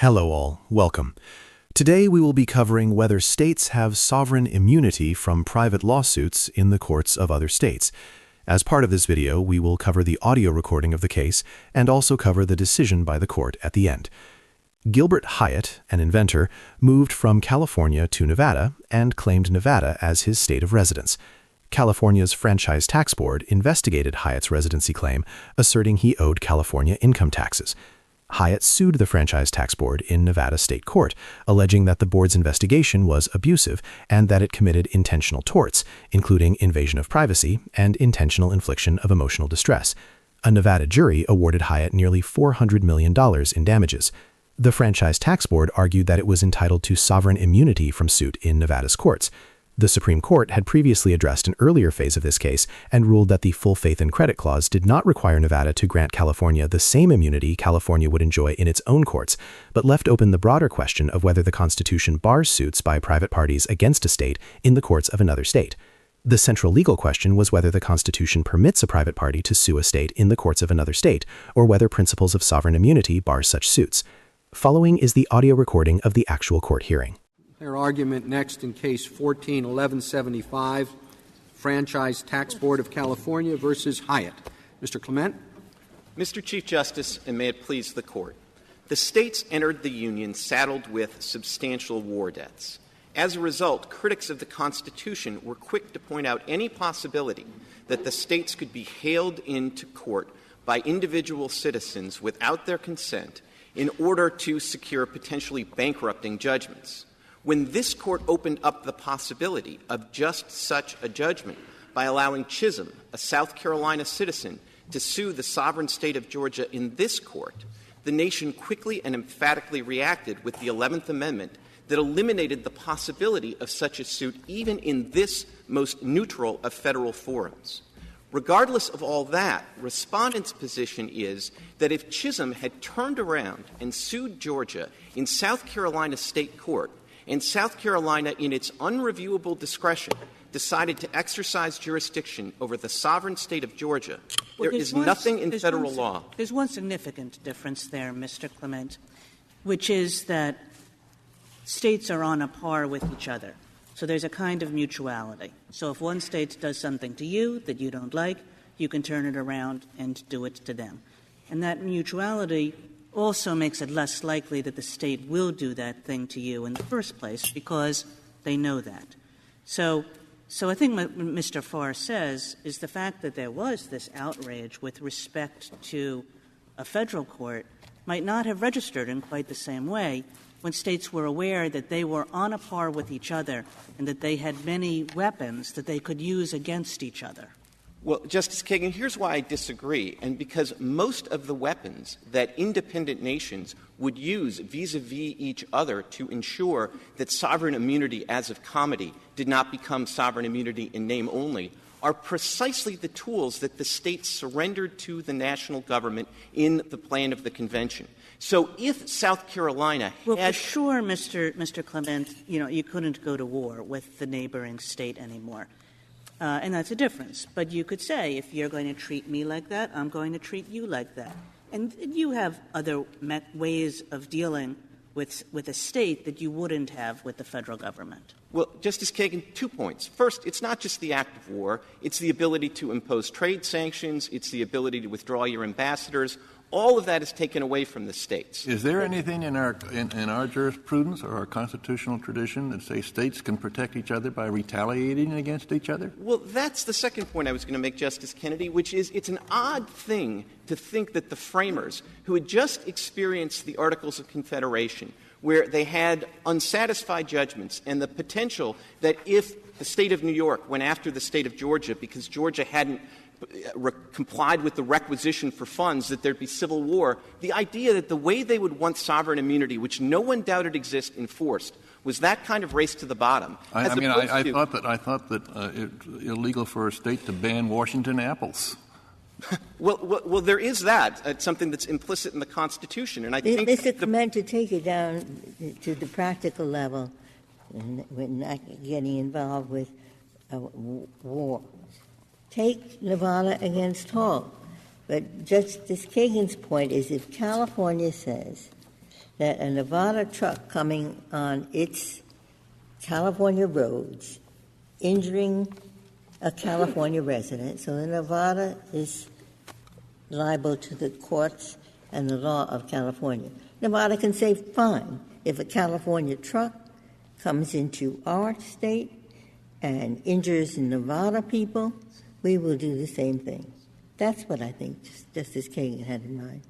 Hello all, welcome. Today we will be covering whether states have sovereign immunity from private lawsuits in the courts of other states. As part of this video, we will cover the audio recording of the case and also cover the decision by the court at the end. Gilbert Hyatt, an inventor, moved from California to Nevada and claimed Nevada as his state of residence. California's Franchise Tax Board investigated Hyatt's residency claim, asserting he owed California income taxes. Hyatt sued the Franchise Tax Board in Nevada State Court, alleging that the board's investigation was abusive and that it committed intentional torts, including invasion of privacy and intentional infliction of emotional distress. A Nevada jury awarded Hyatt nearly $400 million in damages. The Franchise Tax Board argued that it was entitled to sovereign immunity from suit in Nevada's courts. The Supreme Court had previously addressed an earlier phase of this case and ruled that the full faith and credit clause did not require Nevada to grant California the same immunity California would enjoy in its own courts, but left open the broader question of whether the Constitution bars suits by private parties against a state in the courts of another state. The central legal question was whether the Constitution permits a private party to sue a state in the courts of another state, or whether principles of sovereign immunity bar such suits. Following is the audio recording of the actual court hearing. Their argument next in Case 14-1175, Franchise Tax Board of California versus Hyatt. Mr. Clement. Mr. Chief Justice, and may it please the Court, the states entered the Union saddled with substantial war debts. As a result, critics of the Constitution were quick to point out any possibility that the states could be haled into court by individual citizens without their consent in order to secure potentially bankrupting judgments. When this Court opened up the possibility of just such a judgment by allowing Chisholm, a South Carolina citizen, to sue the sovereign state of Georgia in this court, the nation quickly and emphatically reacted with the 11th Amendment that eliminated the possibility of such a suit even in this most neutral of federal forums. Regardless of all that, respondents' position is that if Chisholm had turned around and sued Georgia in South Carolina state court, and South Carolina, in its unreviewable discretion, decided to exercise jurisdiction over the sovereign state of Georgia, there is nothing in federal law. There's one significant difference there, Mr. Clement, which is that states are on a par with each other. So there's a kind of mutuality. So if one state does something to you that you don't like, you can turn it around and do it to them. And that mutuality also makes it less likely that the state will do that thing to you in the first place because they know that. So I think what Mr. Farr says is the fact that there was this outrage with respect to a federal court might not have registered in quite the same way when states were aware that they were on a par with each other and that they had many weapons that they could use against each other. Well, Justice Kagan, here's why I disagree. And because most of the weapons that independent nations would use vis-a-vis each other to ensure that sovereign immunity as of comity did not become sovereign immunity in name only are precisely the tools that the states surrendered to the national government in the plan of the convention. So if South Carolina had— Well, for sure, Mr. Clement, you couldn't go to war with the neighboring state anymore. And that's a difference. But you could say, if you're going to treat me like that, I'm going to treat you like that. And you have other ways of dealing with a state that you wouldn't have with the federal government. Well, Justice Kagan, 2 points. First, it's not just the act of war. It's the ability to impose trade sanctions. It's the ability to withdraw your ambassadors. All of that is taken away from the states. Is there anything in our jurisprudence or our constitutional tradition that say states can protect each other by retaliating against each other? Well, that's the second point I was going to make, Justice Kennedy, which is it's an odd thing to think that the framers, who had just experienced the Articles of Confederation, where they had unsatisfied judgments and the potential that if the state of New York went after the state of Georgia because Georgia hadn't complied with the requisition for funds, that there'd be civil war, the idea that the way they would want sovereign immunity, which no one doubted exists, enforced, was that kind of race to the bottom. I thought that it's illegal for a state to ban Washington apples. Well, there is that. It's something that's implicit in the Constitution, and I think Mr. Clement, to take it down to the practical level, and we're not getting involved with war. Take Nevada against Hall. But Justice Kagan's point is if California says that a Nevada truck coming on its California roads injuring a California resident, so Nevada is liable to the courts and the law of California. Nevada can say, fine, if a California truck comes into our state and injures Nevada people, we will do the same thing. That's what I think Justice Kagan had in mind.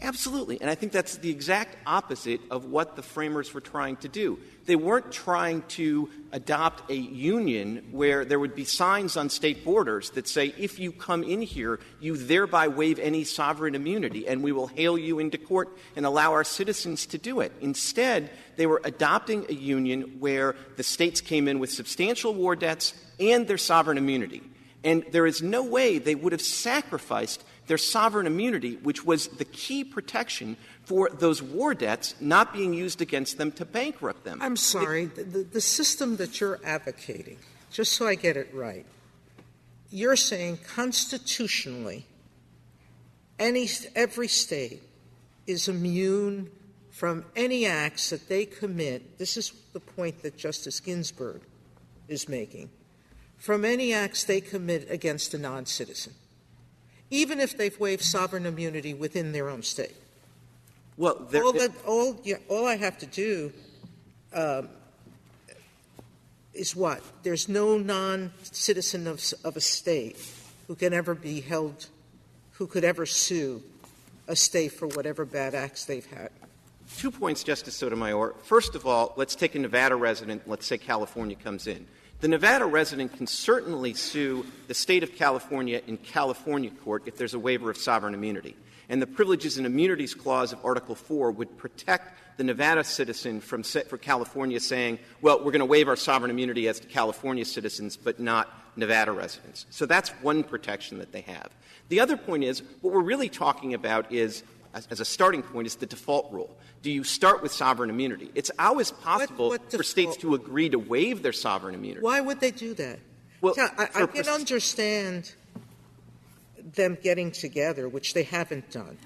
Absolutely. And I think that's the exact opposite of what the framers were trying to do. They weren't trying to adopt a union where there would be signs on state borders that say, if you come in here, you thereby waive any sovereign immunity, and we will hail you into court and allow our citizens to do it. Instead, they were adopting a union where the states came in with substantial war debts and their sovereign immunity. And there is no way they would have sacrificed their sovereign immunity, which was the key protection for those war debts not being used against them to bankrupt them. I'm sorry. The system that you're advocating, just so I get it right, you're saying constitutionally every state is immune from any acts that they commit. This is the point that Justice Ginsburg is making. From any acts they commit against a non-citizen, even if they've waived sovereign immunity within their own state. Well, all I have to do is what? There's no non-citizen of a state who can ever be held, who could ever sue a state for whatever bad acts they've had. 2 points, Justice Sotomayor. First of all, let's take a Nevada resident. Let's say California comes in. The Nevada resident can certainly sue the state of California in California court if there's a waiver of sovereign immunity. And the Privileges and Immunities Clause of Article 4 would protect the Nevada citizen for California saying, well, we're going to waive our sovereign immunity as to California citizens, but not Nevada residents. So that's one protection that they have. The other point is, what we're really talking about is, as a starting point, is the default rule. Do you start with sovereign immunity? It's always possible for states to agree to waive their sovereign immunity. Why would they do that? Well, I can understand them getting together, which they haven't done,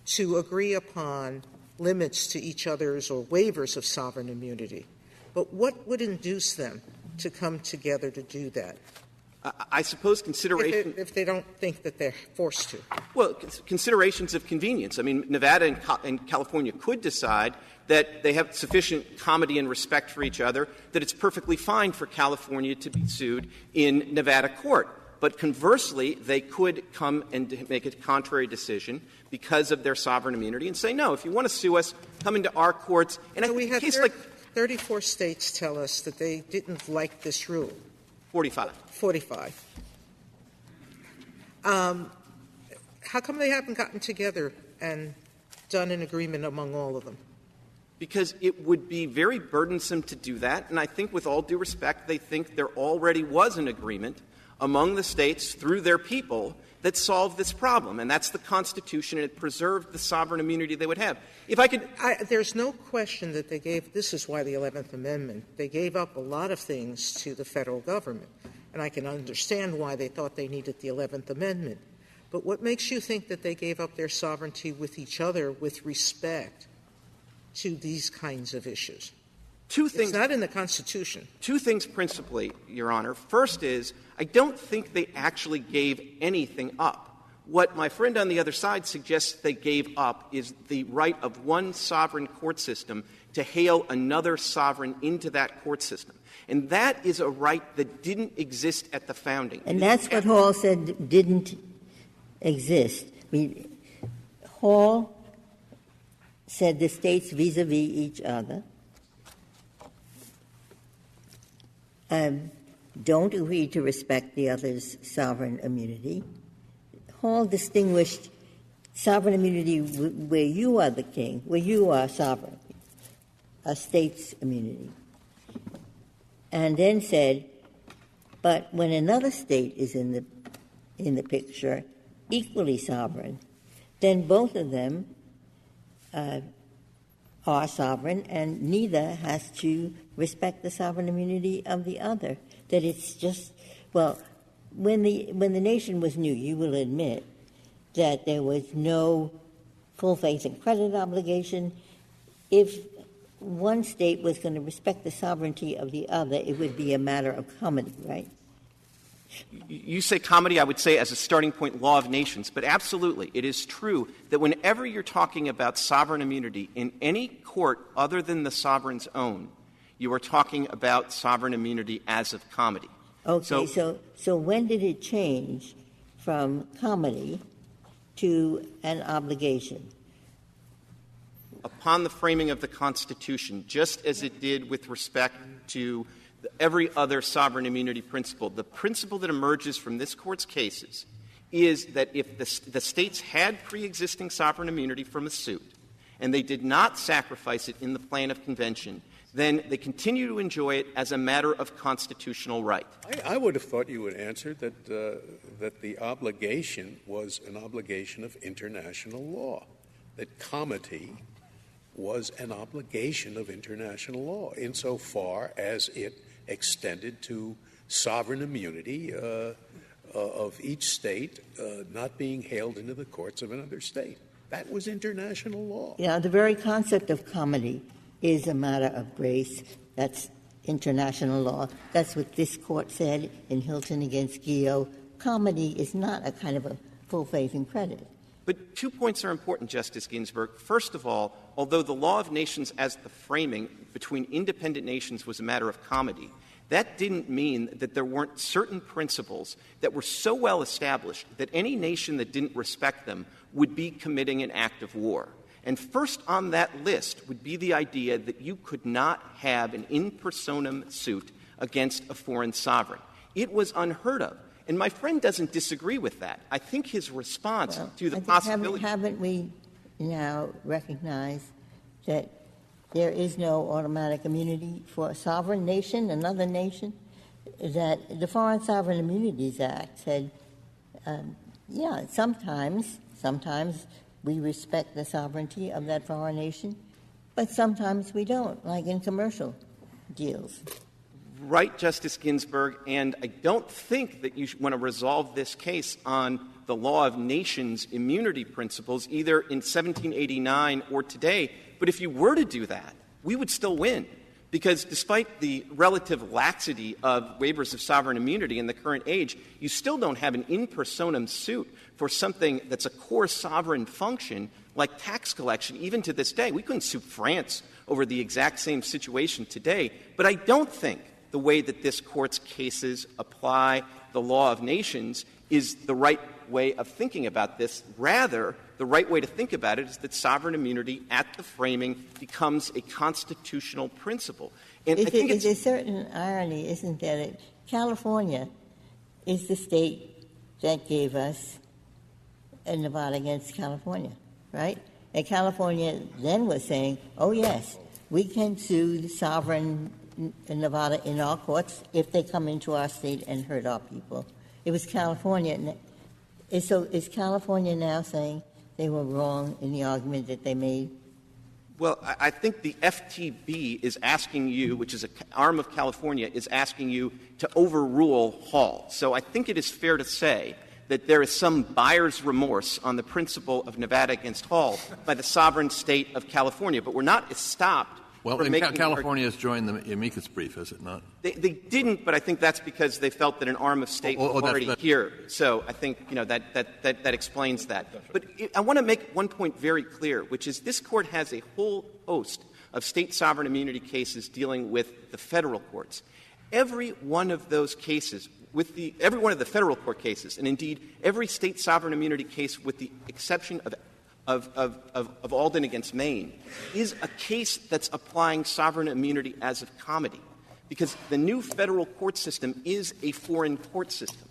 to agree upon limits to each other's or waivers of sovereign immunity. But what would induce them to come together to do that? I suppose consideration... If they don't think that they're forced to. Well, considerations of convenience. I mean, Nevada and California could decide that they have sufficient comity and respect for each other, that it's perfectly fine for California to be sued in Nevada court. But conversely, they could come and make a contrary decision because of their sovereign immunity and say, no, if you want to sue us, come into our courts. And so I we think have a case like 34 states tell us that they didn't like this rule. 45. How come they haven't gotten together and done an agreement among all of them? Because it would be very burdensome to do that, and I think with all due respect, they think there already was an agreement among the states through their people that solved this problem, and that's the Constitution, and it preserved the sovereign immunity they would have. If I could... There's no question that they gave — this is why the 11th Amendment, they gave up a lot of things to the federal government, and I can understand why they thought they needed the 11th Amendment. But what makes you think that they gave up their sovereignty with each other with respect to these kinds of issues? Two things. It's not in the Constitution. Two things principally, Your Honor. First is, I don't think they actually gave anything up. What my friend on the other side suggests they gave up is the right of one sovereign court system to hail another sovereign into that court system. And that is a right that didn't exist at the founding. And that's what Hall said didn't exist. Hall said the states vis-a-vis each other don't agree to respect the other's sovereign immunity. Hall distinguished sovereign immunity where you are the king, where you are sovereign, a state's immunity, and then said, but when another state is in the picture, equally sovereign, then both of them are sovereign, and neither has to respect the sovereign immunity of the other. That it's just, well, when the nation was new, you will admit that there was no full faith and credit obligation, if one state was going to respect the sovereignty of the other, it would be a matter of comity, right? You say comity, I would say as a starting point, law of nations. But absolutely, it is true that whenever you're talking about sovereign immunity in any court other than the sovereign's own, you are talking about sovereign immunity as of comity. Okay, so when did it change from comity to an obligation? Upon the framing of the Constitution, just as it did with respect to every other sovereign immunity principle, the principle that emerges from this Court's cases is that if the states had pre-existing sovereign immunity from a suit and they did not sacrifice it in the plan of convention, then they continue to enjoy it as a matter of constitutional right. I would have thought you would answer that the obligation was an obligation of international law, that comity was an obligation of international law insofar as it extended to sovereign immunity of each state not being hailed into the courts of another state. That was international law. Yeah, the very concept of comity is a matter of grace. That's international law. That's what this Court said in Hilton against Gio. Comity is not a kind of a full faith and credit. But 2 points are important, Justice Ginsburg. First of all, although the law of nations as the framing between independent nations was a matter of comity, that didn't mean that there weren't certain principles that were so well established that any nation that didn't respect them would be committing an act of war. And first on that list would be the idea that you could not have an in personam suit against a foreign sovereign. It was unheard of. And my friend doesn't disagree with that. I think his response to the possibility— Haven't we now recognized that there is no automatic immunity for a sovereign nation, another nation? That the Foreign Sovereign Immunities Act said, sometimes we respect the sovereignty of that foreign nation, but sometimes we don't, like in commercial deals. Right, Justice Ginsburg, and I don't think that you want to resolve this case on the law of nations immunity principles, either in 1789 or today. But if you were to do that, we would still win, because despite the relative laxity of waivers of sovereign immunity in the current age, you still don't have an in personam suit for something that's a core sovereign function like tax collection. Even to this day, we couldn't sue France over the exact same situation today. But I don't think the way that this Court's cases apply the law of nations is the right way of thinking about this. Rather, the right way to think about it is that sovereign immunity at the framing becomes a constitutional principle. And I think it's a certain irony, isn't there, that California is the state that gave us a Nevada against California, right? And California then was saying, oh, yes, we can sue the sovereign in Nevada in our courts if they come into our state and hurt our people. It was California. So is California now saying they were wrong in the argument that they made? Well, I think the FTB is asking you, which is an arm of California, is asking you to overrule Hall. So I think it is fair to say that there is some buyer's remorse on the principle of Nevada against Hall by the sovereign state of California. But we're not stopped. Well, California has joined the amicus brief, is it not? They didn't, but I think that's because they felt that an arm of state was already here. So I think that explains that. But I want to make one point very clear, which is this Court has a whole host of state sovereign immunity cases dealing with the federal courts. Every one of those cases, every one of the federal court cases, and indeed every state sovereign immunity case with the exception of Alden against Maine, is a case that's applying sovereign immunity as of comity, because the new federal court system is a foreign court system.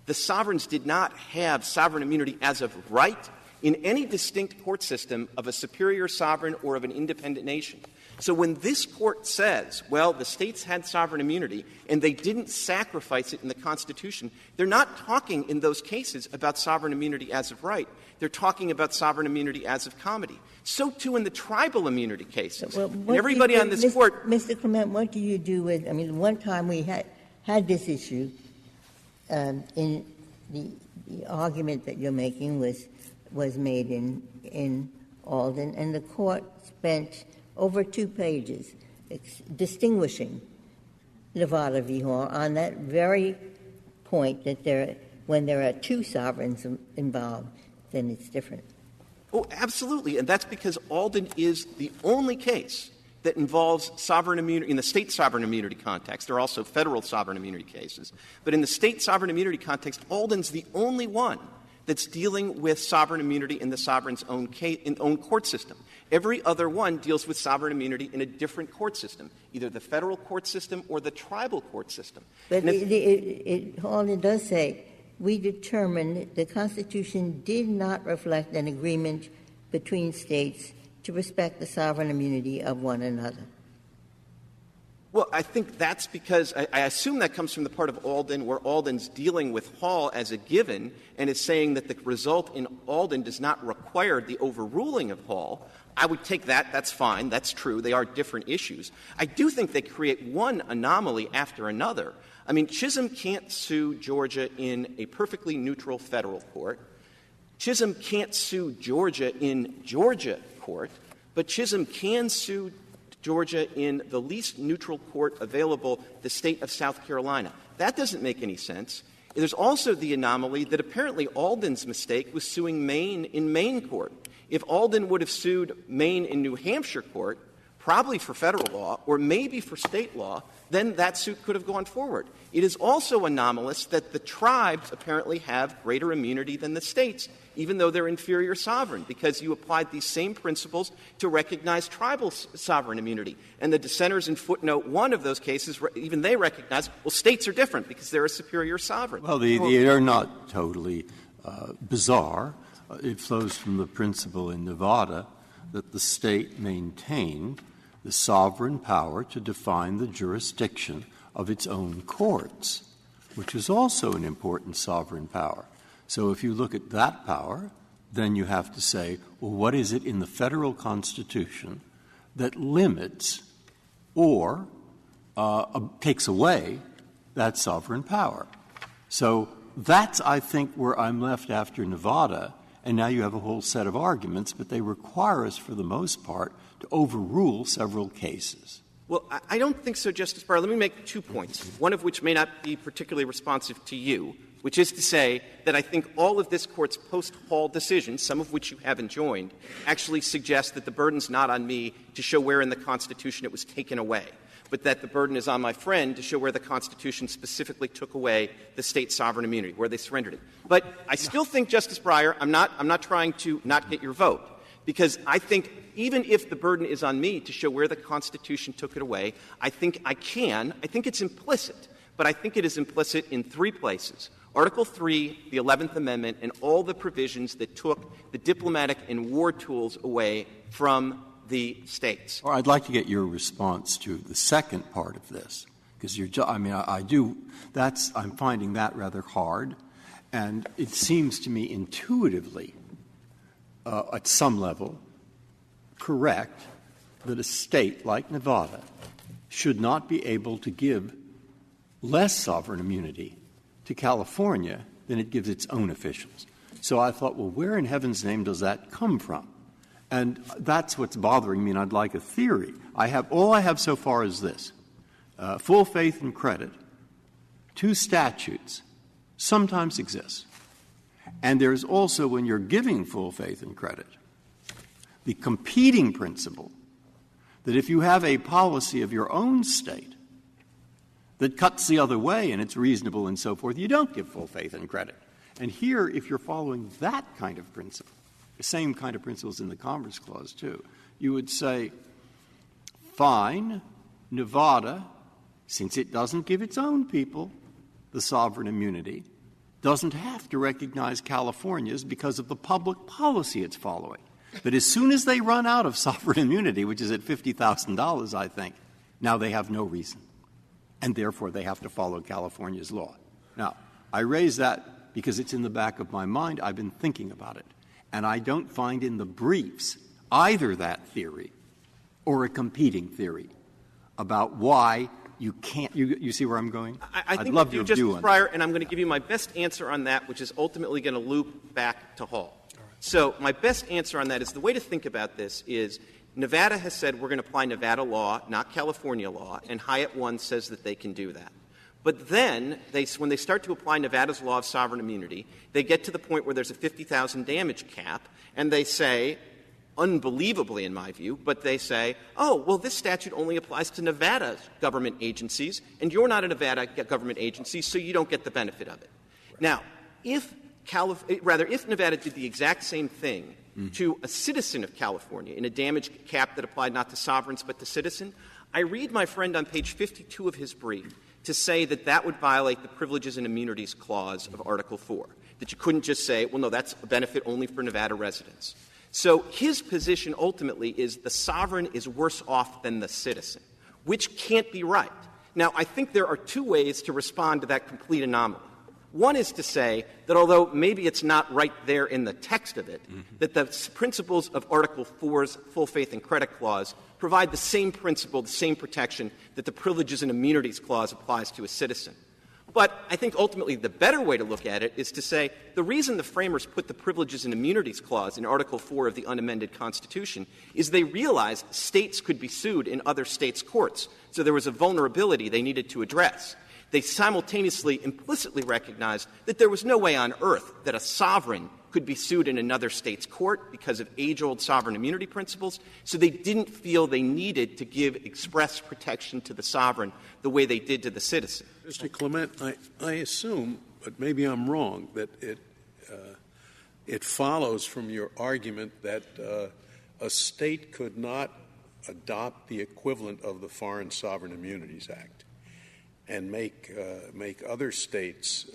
The sovereigns did not have sovereign immunity as of right in any distinct court system of a superior sovereign or of an independent nation. So when this Court says, well, the states had sovereign immunity and they didn't sacrifice it in the Constitution, they're not talking in those cases about sovereign immunity as of right. They're talking about sovereign immunity as of comity. So, too, in the tribal immunity cases. Well, and everybody on this Court— Mr. Clement, what do you do with — I mean, one time we had this issue, in the argument that you're making was made in Alden, and the Court spent over 2 pages distinguishing Nevada v. Hall on that very point that when there are 2 sovereigns involved, then it's different. Oh, absolutely. And that's because Alden is the only case that involves sovereign immunity in the state sovereign immunity context. There are also federal sovereign immunity cases. But in the state sovereign immunity context, Alden's the only one that's dealing with sovereign immunity in the sovereign's own court system. Every other one deals with sovereign immunity in a different court system, either the federal court system or the tribal court system. But Alden does say, we determined the Constitution did not reflect an agreement between states to respect the sovereign immunity of one another. Well, I think that's because I assume that comes from the part of Alden where Alden's dealing with Hall as a given and is saying that the result in Alden does not require the overruling of Hall. I would take that. That's fine. That's true. They are different issues. I do think they create one anomaly after another. I mean, Chisholm can't sue Georgia in a perfectly neutral federal court. Chisholm can't sue Georgia in Georgia court, but Chisholm can sue Georgia in the least neutral court available, the state of South Carolina. That doesn't make any sense. There's also the anomaly that apparently Alden's mistake was suing Maine in Maine court. If Alden would have sued Maine in New Hampshire court, probably for federal law or maybe for state law, then that suit could have gone forward. It is also anomalous that the tribes apparently have greater immunity than the states, even though they're inferior sovereign, because you applied these same principles to recognize tribal sovereign immunity. And the dissenters in footnote 1 of those cases, even they recognize, well, states are different because they're a superior sovereign. Well, they are not totally bizarre. It flows from the principle in Nevada that the state maintained the sovereign power to define the jurisdiction of its own courts, which is also an important sovereign power. So if you look at that power, then you have to say, well, what is it in the federal Constitution that limits or takes away that sovereign power? So that's, I think, where I'm left after Nevada, and now you have a whole set of arguments, but they require us, for the most part, to overrule several cases. Well, I don't think so, Justice Breyer. Let me make 2 points, one of which may not be particularly responsive to you, which is to say that I think all of this Court's post-Hall decisions, some of which you haven't joined, actually suggest that the burden's not on me to show where in the Constitution it was taken away, but that the burden is on my friend to show where the Constitution specifically took away the state sovereign immunity, where they surrendered it. But I still think, Justice Breyer, I'm not trying to not get your vote, because I think even if the burden is on me to show where the Constitution took it away, I think I can. I think it's implicit, but I think it is implicit in 3 places. Article 3, the 11th Amendment, and all the provisions that took the diplomatic and war tools away from the states. Or I'd like to get your response to the second part of this, because I'm finding that rather hard, and it seems to me intuitively, at some level, correct that a state like Nevada should not be able to give less sovereign immunity to California than it gives its own officials. So I thought, well, where in heaven's name does that come from? And that's what's bothering me, and I'd like a theory. All I have so far is this. Full faith and credit, 2 statutes, sometimes exist. And there's also, when you're giving full faith and credit, the competing principle that if you have a policy of your own state that cuts the other way and it's reasonable and so forth, you don't give full faith and credit. And here, if you're following that kind of principle, the same kind of principles in the Commerce Clause, too, you would say, fine, Nevada, since it doesn't give its own people the sovereign immunity, doesn't have to recognize California's because of the public policy it's following. But as soon as they run out of sovereign immunity, which is at $50,000, I think, now they have no reason. And therefore, they have to follow California's law. Now, I raise that because it's in the back of my mind. I've been thinking about it. And I don't find in the briefs either that theory or a competing theory about why you can't. You see where I'm going? I think I'd love your view on Justice Breyer, and I'm going to give you my best answer on that, which is ultimately going to loop back to Hall. So my best answer on that is the way to think about this is Nevada has said we're going to apply Nevada law, not California law, and Hyatt 1 says that they can do that. But then, when they start to apply Nevada's law of sovereign immunity, they get to the point where there's a $50,000 damage cap, and they say, unbelievably in my view, but they say, oh, well, this statute only applies to Nevada government agencies, and you're not a Nevada government agency, so you don't get the benefit of it. Now, if Nevada did the exact same thing to a citizen of California in a damage cap that applied not to sovereigns but to citizen, I read my friend on page 52 of his brief to say that that would violate the Privileges and Immunities Clause of Article 4, that you couldn't just say, well, no, that's a benefit only for Nevada residents. So his position ultimately is the sovereign is worse off than the citizen, which can't be right. Now, I think there are two ways to respond to that complete anomaly. One is to say that although maybe it's not right there in the text of it, that the principles of Article 4's full faith and credit clause provide the same principle, the same protection that the Privileges and Immunities Clause applies to a citizen. But I think ultimately the better way to look at it is to say the reason the framers put the Privileges and Immunities Clause in Article 4 of the unamended Constitution is they realized states could be sued in other states' courts. So there was a vulnerability they needed to address. They simultaneously implicitly recognized that there was no way on earth that a sovereign could be sued in another state's court because of age-old sovereign immunity principles, so they didn't feel they needed to give express protection to the sovereign the way they did to the citizen. Mr. Clement, I assume, but maybe I'm wrong, that it follows from your argument that a state could not adopt the equivalent of the Foreign Sovereign Immunities Act and make other states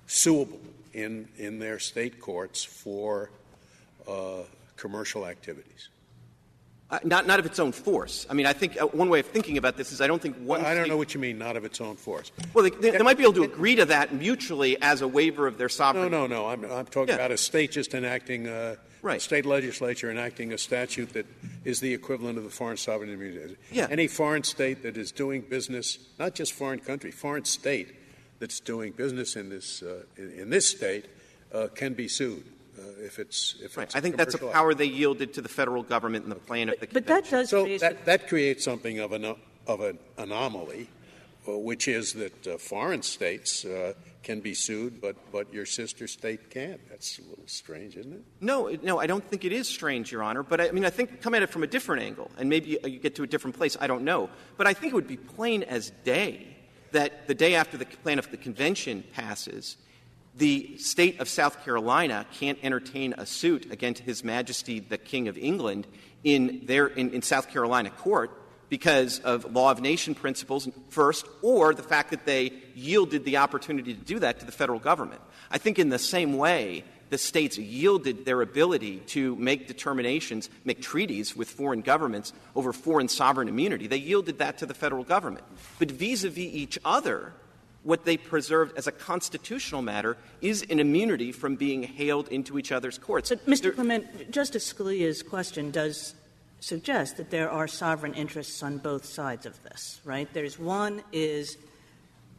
suable in their state courts for commercial activities. Not of its own force. I mean, I think one way of thinking about this is I don't think one I don't know what you mean, not of its own force. Well, they might be able to agree to that mutually as a waiver of their sovereignty. No. I'm talking about a state just enacting state legislature enacting a statute that is the equivalent of the Foreign Sovereign Immunity. Yeah. Any foreign state that is doing business, not just foreign country, foreign state that's doing business in this state can be sued. If it's I think that's a power they yielded to the federal government in the plan of the convention. But that does so that creates something of an anomaly, which is that foreign states can be sued, but your sister state can't. That's a little strange, isn't it? No, I don't think it is strange, Your Honor. But I think come at it from a different angle, and maybe you get to a different place. I don't know. But I think it would be plain as day that the day after the plan of the convention passes, the state of South Carolina can't entertain a suit against His Majesty the King of England in South Carolina court because of law of nation principles first, or the fact that they yielded the opportunity to do that to the federal government. I think in the same way the states yielded their ability to make determinations, make treaties with foreign governments over foreign sovereign immunity. They yielded that to the federal government. But vis-a-vis each other, what they preserved as a constitutional matter is an immunity from being hailed into each other's courts. But, Mr. Clement, Justice Scalia's question does suggest that there are sovereign interests on both sides of this, right? There's one is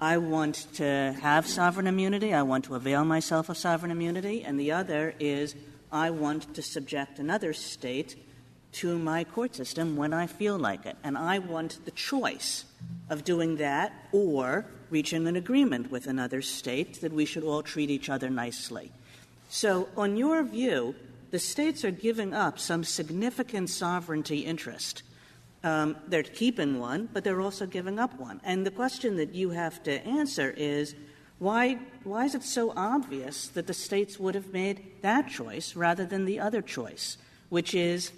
I want to have sovereign immunity, I want to avail myself of sovereign immunity, and the other is I want to subject another state to my court system when I feel like it. And I want the choice of doing that or reaching an agreement with another state that we should all treat each other nicely. So on your view, the states are giving up some significant sovereignty interest. They're keeping one, but they're also giving up one. And the question that you have to answer is, why is it so obvious that the states would have made that choice rather than the other choice, which is,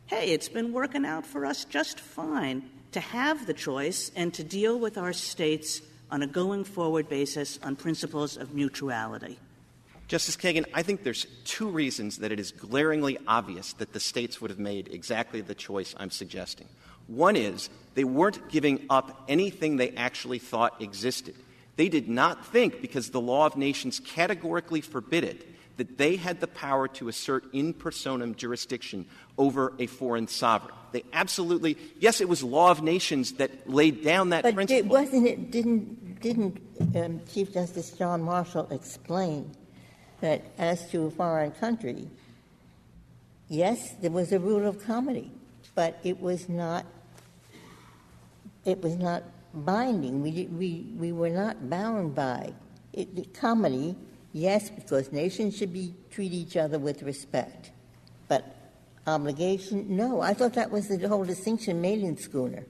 hey, it's been working out for us just fine to have the choice and to deal with our states on a going-forward basis on principles of mutuality? Justice Kagan, I think there's two reasons that it is glaringly obvious that the states would have made exactly the choice I'm suggesting. One is they weren't giving up anything they actually thought existed. They did not think, because the law of nations categorically forbid it, that they had the power to assert in personam jurisdiction over a foreign sovereign. They absolutely — yes, it was law of nations that laid down that principle. But didn't Chief Justice John Marshall explain that as to a foreign country, yes, there was a rule of comity, but it was not binding. We were not bound by it. The comedy, yes, because nations should treat each other with respect, but obligation, no. I thought that was the whole distinction made in Schooner.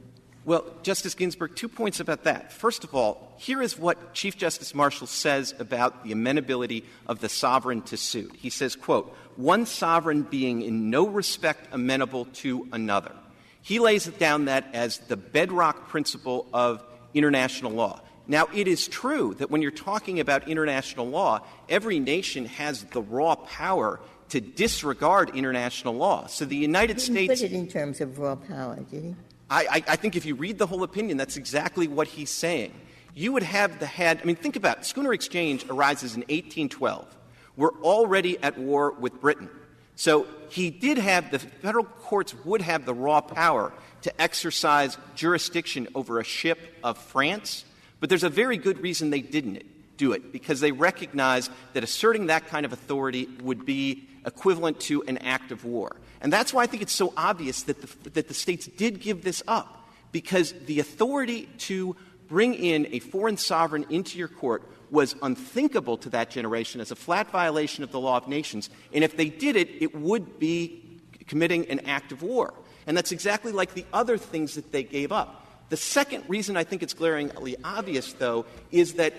Well, Justice Ginsburg, 2 points about that. First of all, here is what Chief Justice Marshall says about the amenability of the sovereign to suit. He says, quote, one sovereign being in no respect amenable to another. He lays it down that as the bedrock principle of international law. Now, it is true that when you're talking about international law, every nation has the raw power to disregard international law. So the United States — He put it in terms of raw power, did he? I think if you read the whole opinion, that's exactly what he's saying. You would have think about it. Schooner Exchange arises in 1812. We're already at war with Britain. So he did have — the federal courts would have the raw power to exercise jurisdiction over a ship of France, but there's a very good reason they didn't do it, because they recognized that asserting that kind of authority would be equivalent to an act of war. And that's why I think it's so obvious that the states did give this up, because the authority to bring in a foreign sovereign into your court was unthinkable to that generation as a flat violation of the law of nations. And if they did it, it would be committing an act of war. And that's exactly like the other things that they gave up. The second reason I think it's glaringly obvious, though, is that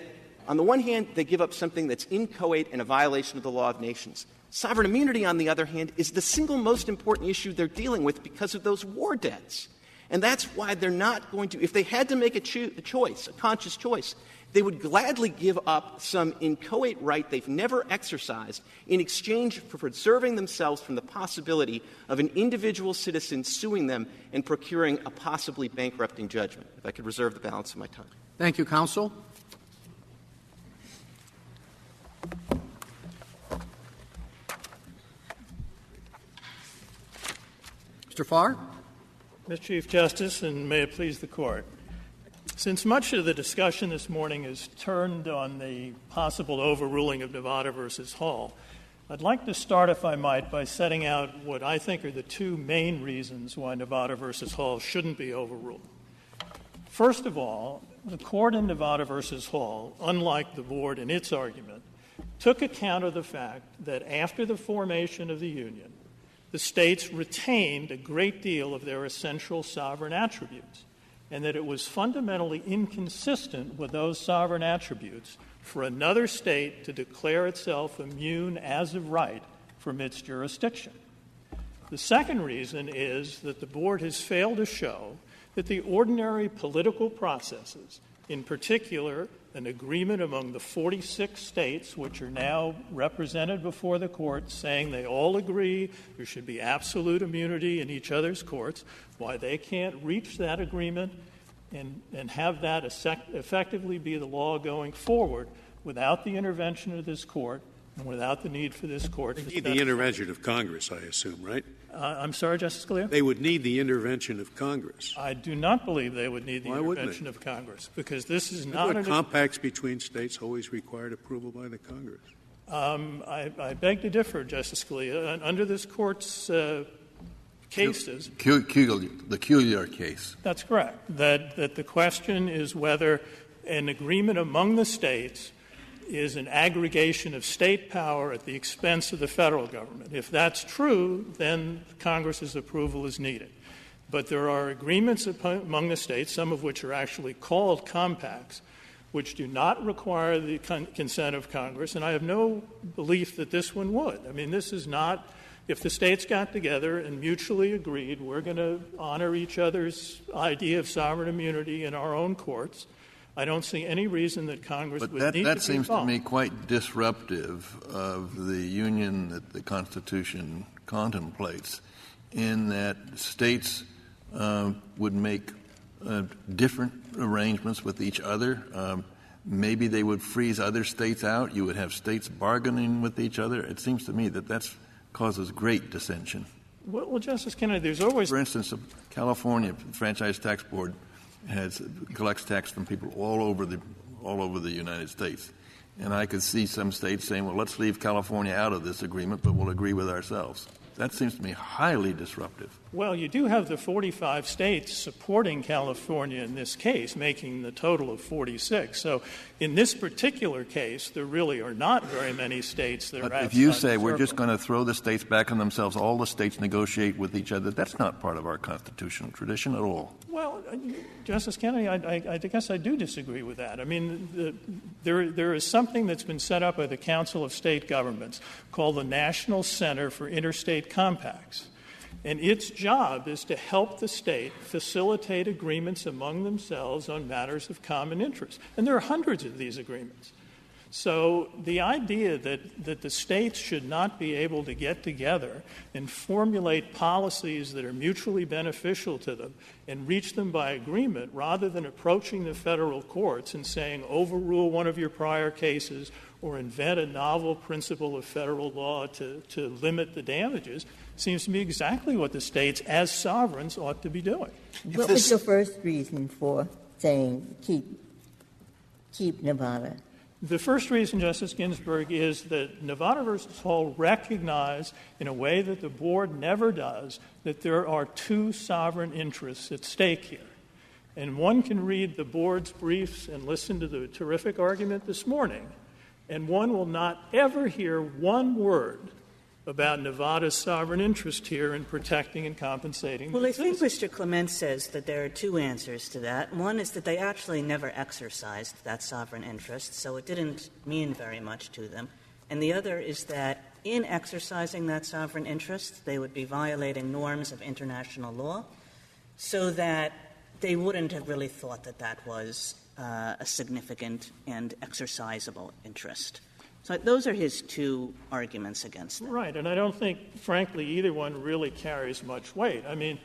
on the one hand, they give up something that's inchoate and a violation of the law of nations. Sovereign immunity, on the other hand, is the single most important issue they're dealing with because of those war debts. And that's why they're not going to — if they had to make a choice, a conscious choice, they would gladly give up some inchoate right they've never exercised in exchange for preserving themselves from the possibility of an individual citizen suing them and procuring a possibly bankrupting judgment. If I could reserve the balance of my time. Thank you, counsel. Mr. Farr. Mr. Chief Justice, and may it please the Court. Since much of the discussion this morning is turned on the possible overruling of Nevada versus Hall, I'd like to start, if I might, by setting out what I think are the two main reasons why Nevada versus Hall shouldn't be overruled. First of all, the Court in Nevada versus Hall, unlike the Board in its argument, took account of the fact that after the formation of the Union, the states retained a great deal of their essential sovereign attributes, and that it was fundamentally inconsistent with those sovereign attributes for another state to declare itself immune as of right from its jurisdiction. The second reason is that the Board has failed to show that the ordinary political processes, in particular an agreement among the 46 states which are now represented before the Court saying they all agree there should be absolute immunity in each other's courts, why they can't reach that agreement and have that effectively be the law going forward without the intervention of this Court and without the need for this Court. They need the intervention of Congress, I assume, right? I'm sorry, Justice Scalia? They would need the intervention of Congress. I do not believe they would need the intervention of Congress, because this is not — compacts between states always required approval by the Congress. I beg to differ, Justice Scalia. Under this Court's cases — the Cuellar case. That's correct. That the question is whether an agreement among the states is an aggregation of state power at the expense of the federal government. If that's true, then Congress's approval is needed. But there are agreements among the states, some of which are actually called compacts, which do not require the consent of Congress, and I have no belief that this one would. I mean, this is not — if the states got together and mutually agreed we're going to honor each other's idea of sovereign immunity in our own courts, I don't see any reason that Congress would need to be involved. That seems to me quite disruptive of the union that the Constitution contemplates, in that states would make different arrangements with each other. Maybe they would freeze other states out. You would have states bargaining with each other. It seems to me that causes great dissension. Well, Justice Kennedy, there's always — For instance, California Franchise Tax Board collects tax from people all over the United States. And I could see some states saying, well, let's leave California out of this agreement, but we'll agree with ourselves. That seems to me highly disruptive. Well, you do have the 45 states supporting California in this case, making the total of 46. So in this particular case, there really are not very many states that are outside if you say the we're circle. just going to throw the states back on themselves, all the states negotiate with each other, that's not part of our constitutional tradition at all. Well, Justice Kennedy, I guess I do disagree with that. I mean, there is something that's been set up by the Council of State Governments called the National Center for Interstate Compacts. And its job is to help the state facilitate agreements among themselves on matters of common interest. And there are hundreds of these agreements. So the idea that the states should not be able to get together and formulate policies that are mutually beneficial to them and reach them by agreement rather than approaching the federal courts and saying overrule one of your prior cases or invent a novel principle of federal law to limit the damages seems to me exactly what the states as sovereigns ought to be doing. What was your first reason for saying keep Nevada? The first reason, Justice Ginsburg, is that Nevada versus Hall recognized in a way that the board never does that there are two sovereign interests at stake here. And one can read the board's briefs and listen to the terrific argument this morning, and one will not ever hear one word about Nevada's sovereign interest here in protecting and compensating. Well, I think Mr. Clement says that there are two answers to that. One is that they actually never exercised that sovereign interest, so it didn't mean very much to them. And the other is that in exercising that sovereign interest, they would be violating norms of international law, so that they wouldn't have really thought that that was a significant and exercisable interest. So those are his two arguments against that. Right, and I don't think, frankly, either one really carries much weight. I mean,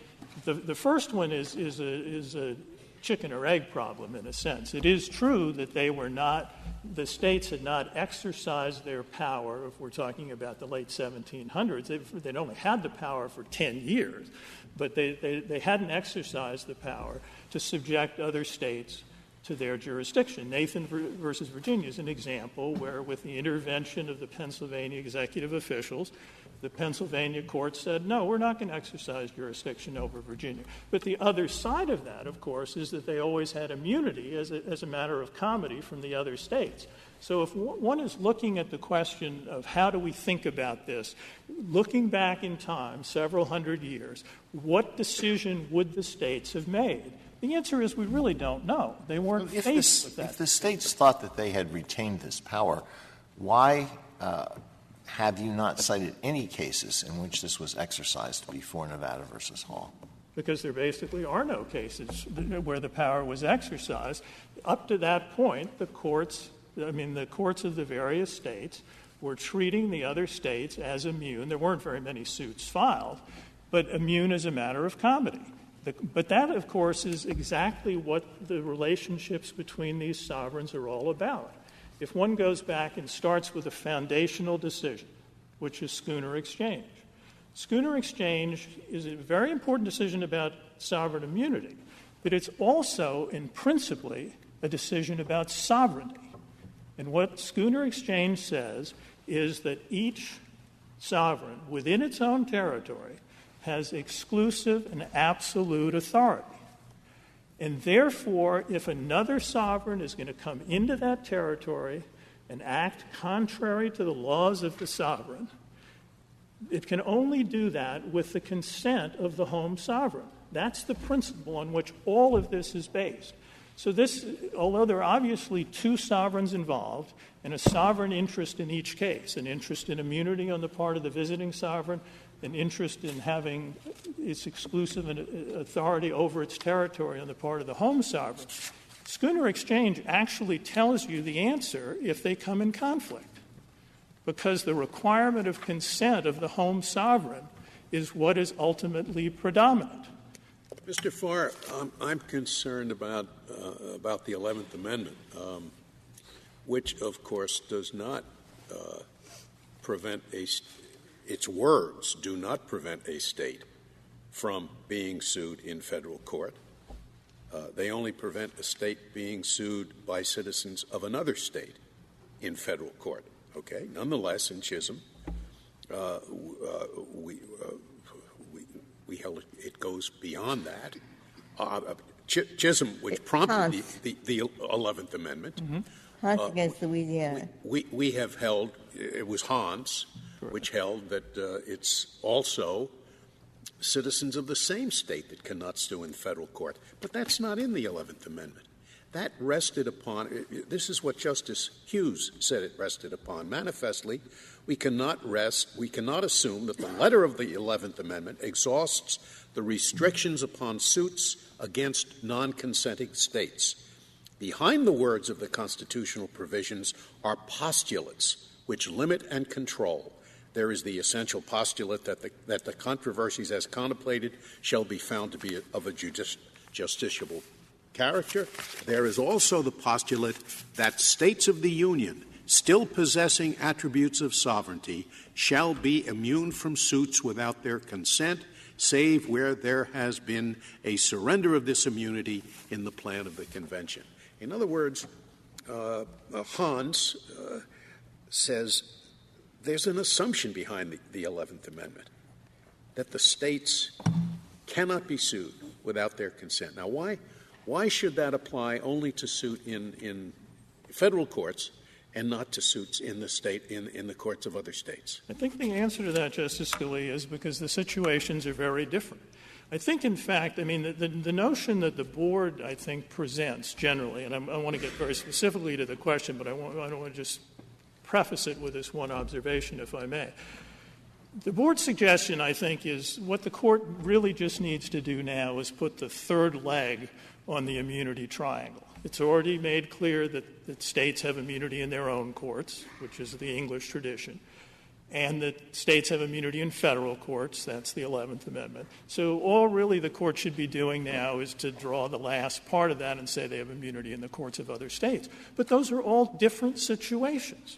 the first one is a chicken or egg problem in a sense. It is true that the states had not exercised their power, if we're talking about the late 1700s. They'd only had the power for 10 years, but they hadn't exercised the power to subject other states to their jurisdiction. Nathan versus Virginia is an example where, with the intervention of the Pennsylvania executive officials, the Pennsylvania court said, no, we're not going to exercise jurisdiction over Virginia. But the other side of that, of course, is that they always had immunity as a matter of comity from the other states. So if one is looking at the question of how do we think about this, looking back in time, several hundred years, what decision would the states have made? The answer is we really don't know. They weren't faced with that. If the states thought that they had retained this power, why have you not cited any cases in which this was exercised before Nevada versus Hall? Because there basically are no cases where the power was exercised. Up to that point, the courts of the various states were treating the other states as immune. There weren't very many suits filed, but immune as a matter of comity. But that, of course, is exactly what the relationships between these sovereigns are all about. If one goes back and starts with a foundational decision, which is Schooner Exchange. Schooner Exchange is a very important decision about sovereign immunity, but it's also, and principally, a decision about sovereignty. And what Schooner Exchange says is that each sovereign within its own territory has exclusive and absolute authority. And therefore, if another sovereign is going to come into that territory and act contrary to the laws of the sovereign, it can only do that with the consent of the home sovereign. That's the principle on which all of this is based. So this, although there are obviously two sovereigns involved and a sovereign interest in each case, an interest in immunity on the part of the visiting sovereign, an interest in having its exclusive authority over its territory on the part of the home sovereign, Schooner Exchange actually tells you the answer if they come in conflict, because the requirement of consent of the home sovereign is what is ultimately predominant. Mr. Farr, I'm concerned about the 11th Amendment, which, of course, does not prevent its words do not prevent a state from being sued in federal court. They only prevent a state being sued by citizens of another state in federal court. Okay. Nonetheless, in Chisholm, we well, it goes beyond that. Chisholm, which prompted the 11th Amendment. Hans against Louisiana. We have held, it was Hans, which held that it's also citizens of the same state that cannot sue in federal court. But that's not in the 11th Amendment. That rested upon, this is what Justice Hughes said it rested upon. Manifestly, we cannot assume that the letter of the 11th Amendment exhausts the restrictions upon suits against non-consenting states. Behind the words of the constitutional provisions are postulates which limit and control. There is the essential postulate that the controversies as contemplated shall be found to be of a justiciable character. There is also the postulate that states of the Union, still possessing attributes of sovereignty, shall be immune from suits without their consent, save where there has been a surrender of this immunity in the plan of the convention. In other words, Hans says there's an assumption behind the 11th Amendment that the states cannot be sued without their consent. Now, why should that apply only to suit in federal courts and not to suits in the courts of other states? I think the answer to that, Justice Scalia, is because the situations are very different. I think, in fact, the notion that the Board, I think, presents generally, and I want to get very specifically to the question, but I don't want to just preface it with this one observation, if I may. The Board's suggestion, I think, is what the Court really just needs to do now is put the third leg on the immunity triangle. It's already made clear that states have immunity in their own courts, which is the English tradition, and that states have immunity in federal courts. That's the 11th Amendment. So all really the Court should be doing now is to draw the last part of that and say they have immunity in the courts of other states. But those are all different situations.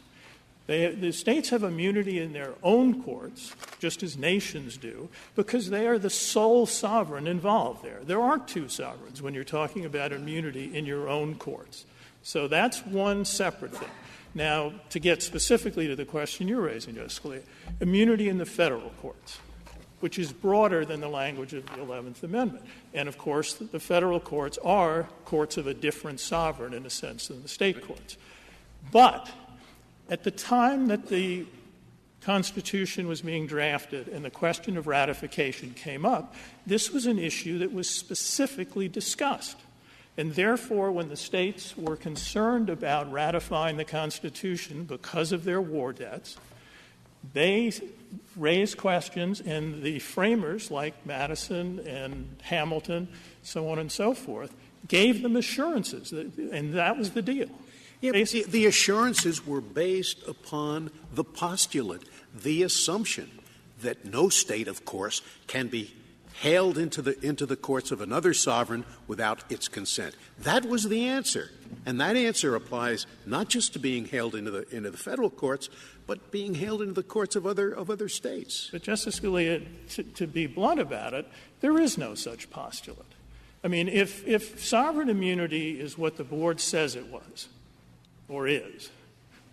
The states have immunity in their own courts, just as nations do, because they are the sole sovereign involved there. There aren't two sovereigns when you're talking about immunity in your own courts. So that's one separate thing. Now, to get specifically to the question you're raising, Justice Scalia, immunity in the federal courts, which is broader than the language of the 11th Amendment. And, of course, the federal courts are courts of a different sovereign, in a sense, than the state courts. But at the time that the Constitution was being drafted and the question of ratification came up, this was an issue that was specifically discussed. And therefore, when the states were concerned about ratifying the Constitution because of their war debts, they raised questions, and the framers, like Madison and Hamilton, so on and so forth, gave them assurances, and that was the deal. Yeah, the assurances were based upon the postulate, the assumption that no state, of course, can be hailed into the courts of another sovereign without its consent. That was the answer, and that answer applies not just to being hailed into the federal courts, but being hailed into the courts of other states. But, Justice Scalia, to be blunt about it, there is no such postulate. I mean, if sovereign immunity is what the Board says it was, or is,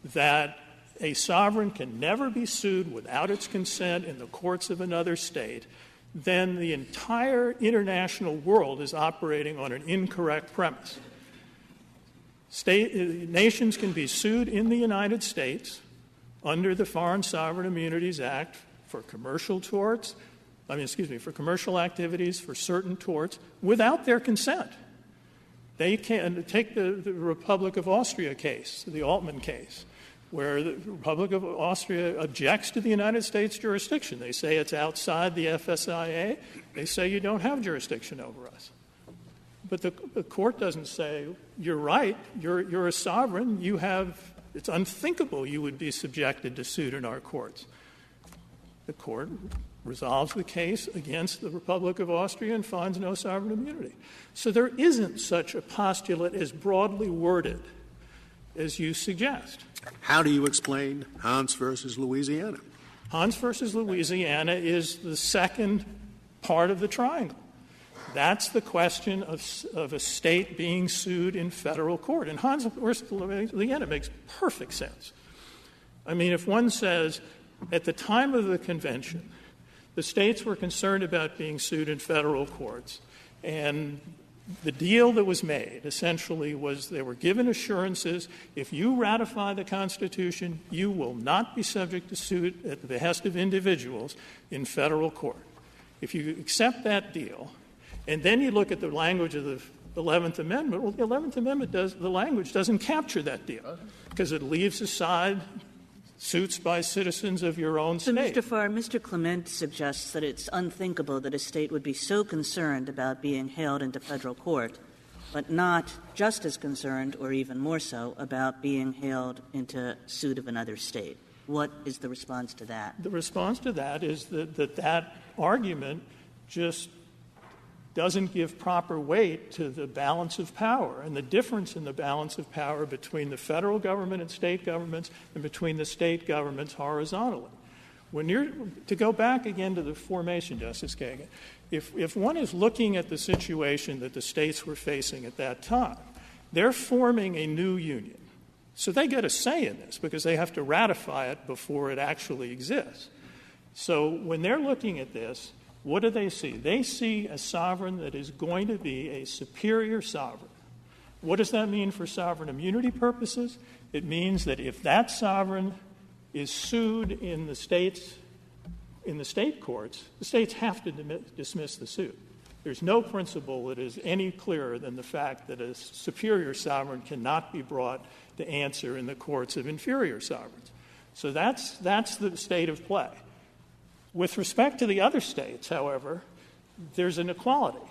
that a sovereign can never be sued without its consent in the courts of another state, then the entire international world is operating on an incorrect premise. Nations can be sued in the United States under the Foreign Sovereign Immunities Act for commercial torts, for commercial activities, for certain torts, without their consent. They can take the Republic of Austria case, the Altman case, where the Republic of Austria objects to the United States jurisdiction. They say it's outside the FSIA. They say you don't have jurisdiction over us. But the court doesn't say, you're right, you're a sovereign, it's unthinkable you would be subjected to suit in our courts. The court resolves the case against the Republic of Austria and finds no sovereign immunity. So there isn't such a postulate as broadly worded as you suggest. How do you explain Hans versus Louisiana? Hans versus Louisiana is the second part of the triangle. That's the question of a state being sued in federal court. And Hans versus Louisiana makes perfect sense. I mean, if one says, at the time of the convention, The states were concerned about being sued in federal courts, and the deal that was made essentially was they were given assurances, if you ratify the Constitution, you will not be subject to suit at the behest of individuals in federal court. If you accept that deal, and then you look at the language of the 11th Amendment, well, the 11th Amendment the language doesn't capture that deal because it leaves aside suits by citizens of your own state. So, Mr. Farr, Mr. Clement suggests that it's unthinkable that a state would be so concerned about being hailed into federal court, but not just as concerned, or even more so, about being hailed into suit of another state. What is the response to that? The response to that is that argument just doesn't give proper weight to the balance of power and the difference in the balance of power between the federal government and state governments and between the state governments horizontally. To go back again to the formation, Justice Kagan, if one is looking at the situation that the states were facing at that time, they're forming a new union. So they get a say in this because they have to ratify it before it actually exists. So when they're looking at this, what do they see? They see a sovereign that is going to be a superior sovereign. What does that mean for sovereign immunity purposes? It means that if that sovereign is sued in the state courts, the states have to dismiss the suit. There's no principle that is any clearer than the fact that a superior sovereign cannot be brought to answer in the courts of inferior sovereigns. So that's the state of play. With respect to the other states, however, there's an equality.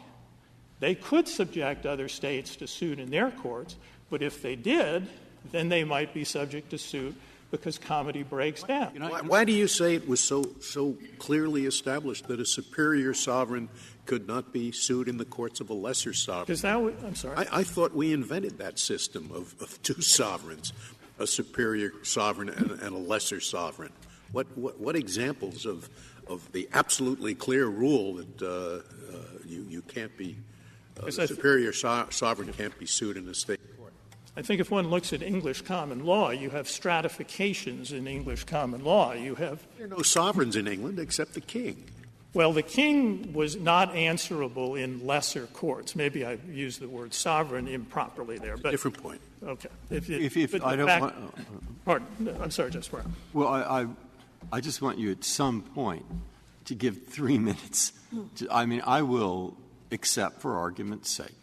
They could subject other states to suit in their courts, but if they did, then they might be subject to suit because comity breaks down. Why do you say it was so clearly established that a superior sovereign could not be sued in the courts of a lesser sovereign? I'm sorry. I thought we invented that system of two sovereigns, a superior sovereign and a lesser sovereign. What examples of the absolutely clear rule that you can't be a superior sovereign can't be sued in the state court? I think if one looks at English common law, you have stratifications in English common law. There are no sovereigns in England except the king. Well, the king was not answerable in lesser courts. Maybe I used the word sovereign improperly there. But different point. Okay. Pardon. I'm sorry, Justice Breyer. Well, I just want you at some point to give 3 minutes. I will accept for argument's sake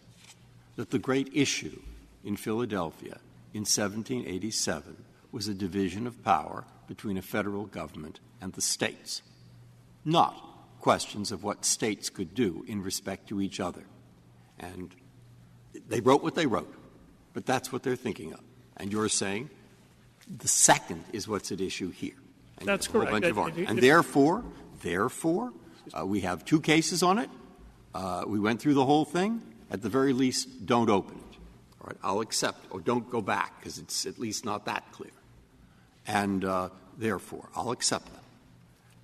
that the great issue in Philadelphia in 1787 was a division of power between a federal government and the states, not questions of what states could do in respect to each other. And they wrote what they wrote, but that's what they're thinking of. And you're saying the second is what's at issue here. And that's correct. And therefore, we have 2 cases on it. We went through the whole thing. At the very least, don't open it. All right, I'll accept, or don't go back, because it's at least not that clear. And therefore, I'll accept that.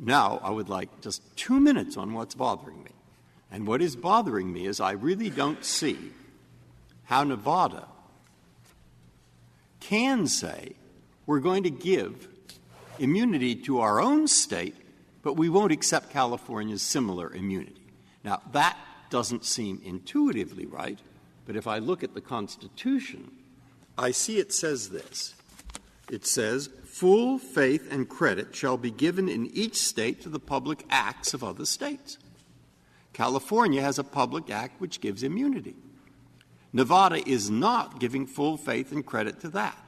Now, I would like just 2 minutes on what's bothering me. And what is bothering me is I really don't see how Nevada can say we're going to give immunity to our own state, but we won't accept California's similar immunity. Now, that doesn't seem intuitively right, but if I look at the Constitution, I see it says this. It says, full faith and credit shall be given in each state to the public acts of other states. California has a public act which gives immunity. Nevada is not giving full faith and credit to that.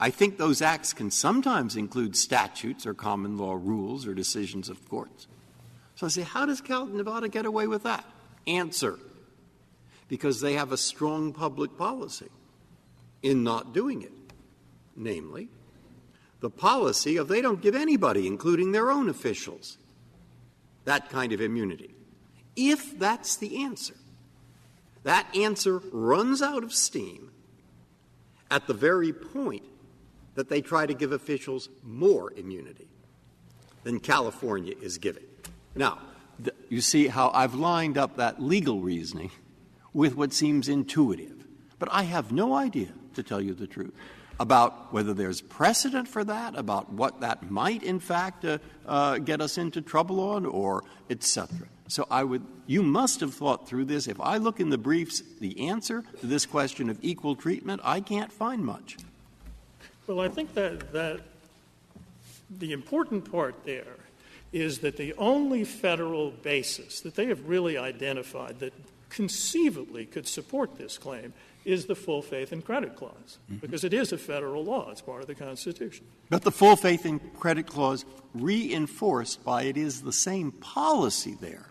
I think those acts can sometimes include statutes or common law rules or decisions of courts. So I say, how does Nevada get away with that? Answer, because they have a strong public policy in not doing it. Namely, the policy of they don't give anybody, including their own officials, that kind of immunity. If that's the answer, that answer runs out of steam at the very point that they try to give officials more immunity than California is giving. Now, you see how I've lined up that legal reasoning with what seems intuitive. But I have no idea, to tell you the truth, about whether there's precedent for that, about what that might, in fact, get us into trouble on, or et cetera. So you must have thought through this. If I look in the briefs, the answer to this question of equal treatment, I can't find much. Well, I think that the important part there is that the only federal basis that they have really identified that conceivably could support this claim is the full faith and credit clause, because it is a federal law. It's part of the Constitution. But the full faith and credit clause reinforced by it is the same policy there.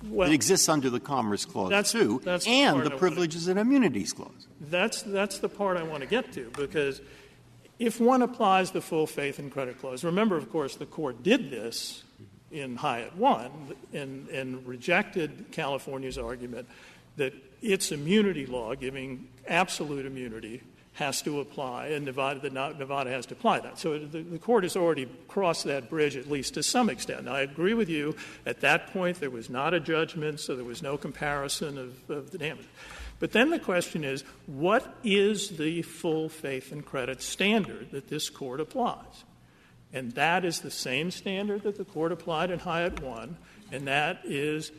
Well, it exists under the Commerce Clause, too, and the Privileges and Immunities Clause. That's the part I want to get to, because if one applies the full faith and credit clause, remember, of course, the Court did this in Hyatt 1 and rejected California's argument that its immunity law, giving absolute immunity, has to apply, and Nevada has to apply that. So the Court has already crossed that bridge, at least to some extent. Now, I agree with you. At that point, there was not a judgment, so there was no comparison of the damage. But then the question is, what is the full faith and credit standard that this Court applies? And that is the same standard that the Court applied in Hyatt 1, and that is,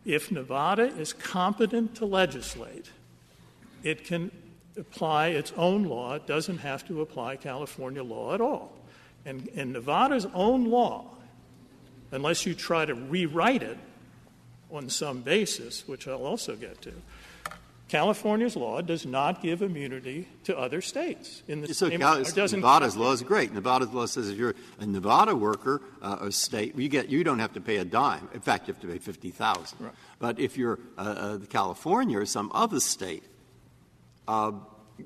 if Nevada is competent to legislate, it can apply its own law. It doesn't have to apply California law at all. And Nevada's own law, unless you try to rewrite it on some basis, which I'll also get to, California's law does not give immunity to other states. Nevada's law is great. Nevada's law says if you're a Nevada worker, a state, you don't have to pay a dime. In fact, you have to pay $50,000. Right. But if you're California or some other state,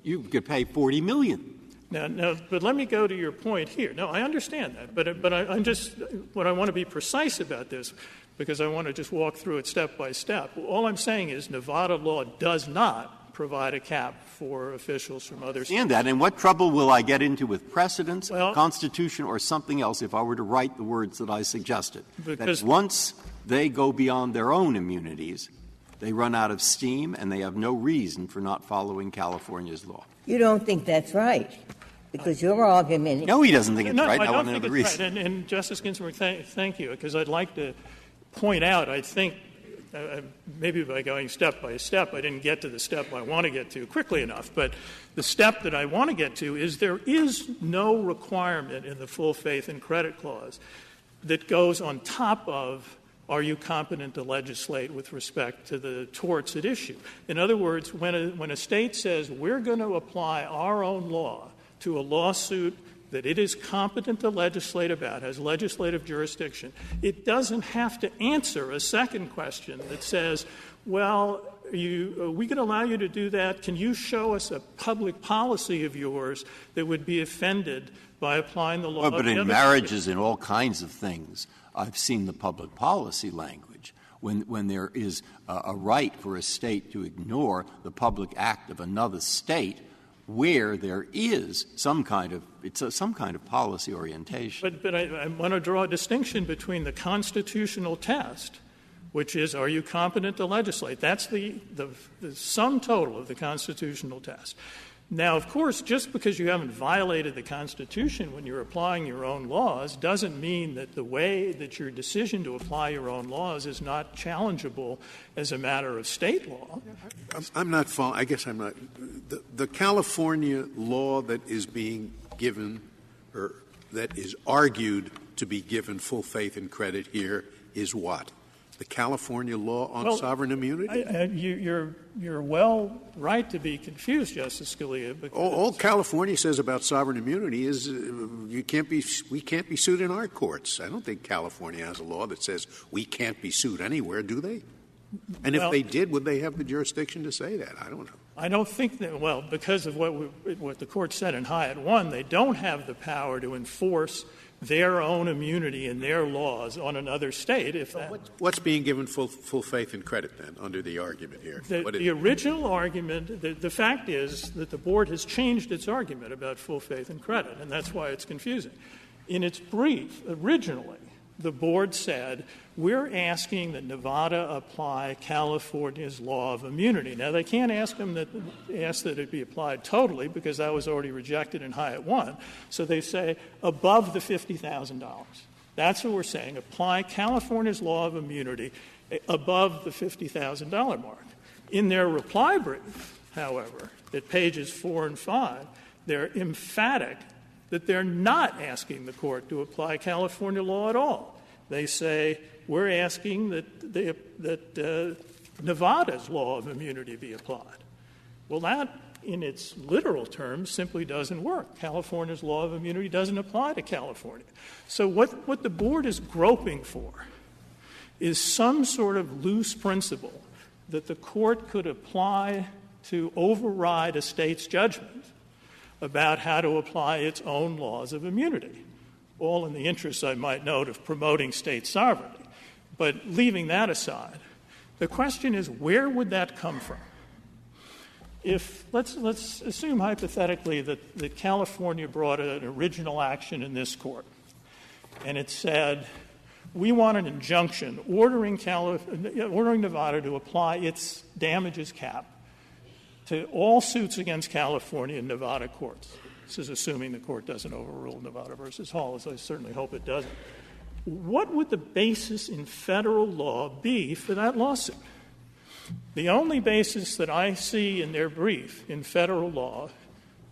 you could pay $40 million. Now, but let me go to your point here. No, I understand that, but I'm just what I want to be precise about this, because I want to just walk through it step by step. All I'm saying is Nevada law does not provide a cap for officials from other states. And what trouble will I get into with precedents, Constitution, or something else if I were to write the words that I suggested? Because once they go beyond their own immunities, they run out of steam and they have no reason for not following California's law. You don't think that's right? Because your argument... No, he doesn't think it's right. I don't think it's right. And Justice Ginsburg, thank you, because I'd like to point out, I think, maybe by going step by step, I didn't get to the step I want to get to quickly enough, but the step that I want to get to is there is no requirement in the full faith and credit clause that goes on top of are you competent to legislate with respect to the torts at issue. In other words, when a state says we're going to apply our own law to a lawsuit that it is competent to legislate about, has legislative jurisdiction, it doesn't have to answer a second question that says, well, we can allow you to do that. Can you show us a public policy of yours that would be offended by applying the law? Well, but in marriages and all kinds of things, I've seen the public policy language. When there is a right for a state to ignore the public act of another state, where there is some kind of policy orientation. But I want to draw a distinction between the constitutional test, which is are you competent to legislate? That's the sum total of the constitutional test. Now, of course, just because you haven't violated the Constitution when you're applying your own laws doesn't mean that the way that your decision to apply your own laws is not challengeable as a matter of state law. I'm not following. I guess I'm not. The California law that is being given, or that is argued to be given full faith and credit here, is what? The California law on sovereign immunity? You're well right to be confused, Justice Scalia. All California says about sovereign immunity is we can't be sued in our courts. I don't think California has a law that says we can't be sued anywhere, do they? And if they did, would they have the jurisdiction to say that? I don't know. I don't think that, well, because of what the Court said in Hyatt 1, they don't have the power to enforce their own immunity and their laws on another state. What's being given full faith and credit, then, under the argument here? The original argument, the fact is that the Board has changed its argument about full faith and credit, and that's why it's confusing. In its brief, originally, the board said, we're asking that Nevada apply California's law of immunity. Now, they can't ask that it be applied totally because that was already rejected in Hyatt 1. So they say above the $50,000. That's what we're saying. Apply California's law of immunity above the $50,000 mark. In their reply brief, however, at pages 4 and 5, they're emphatic that they're not asking the court to apply California law at all. They say, we're asking that Nevada's law of immunity be applied. Well, that, in its literal terms, simply doesn't work. California's law of immunity doesn't apply to California. So what the board is groping for is some sort of loose principle that the court could apply to override a state's judgment about how to apply its own laws of immunity, all in the interest, I might note, of promoting state sovereignty. But leaving that aside, the question is, where would that come from? If let's assume hypothetically that California brought an original action in this court, and it said, we want an injunction ordering Nevada to apply its damages cap to all suits against California in Nevada courts. This is assuming the court doesn't overrule Nevada versus Hall, as I certainly hope it doesn't. What would the basis in federal law be for that lawsuit? The only basis that I see in their brief in federal law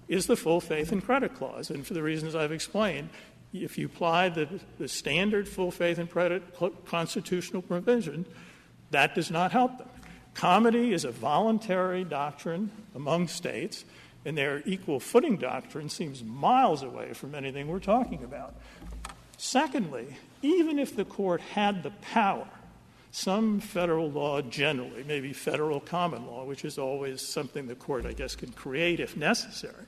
is the full faith and credit clause. And for the reasons I've explained, if you apply the standard full faith and credit constitutional provision, that does not help them. Comity is a voluntary doctrine among states, and their equal footing doctrine seems miles away from anything we're talking about. Secondly, even if the court had the power, some federal law generally, maybe federal common law, which is always something the court, I guess, can create if necessary,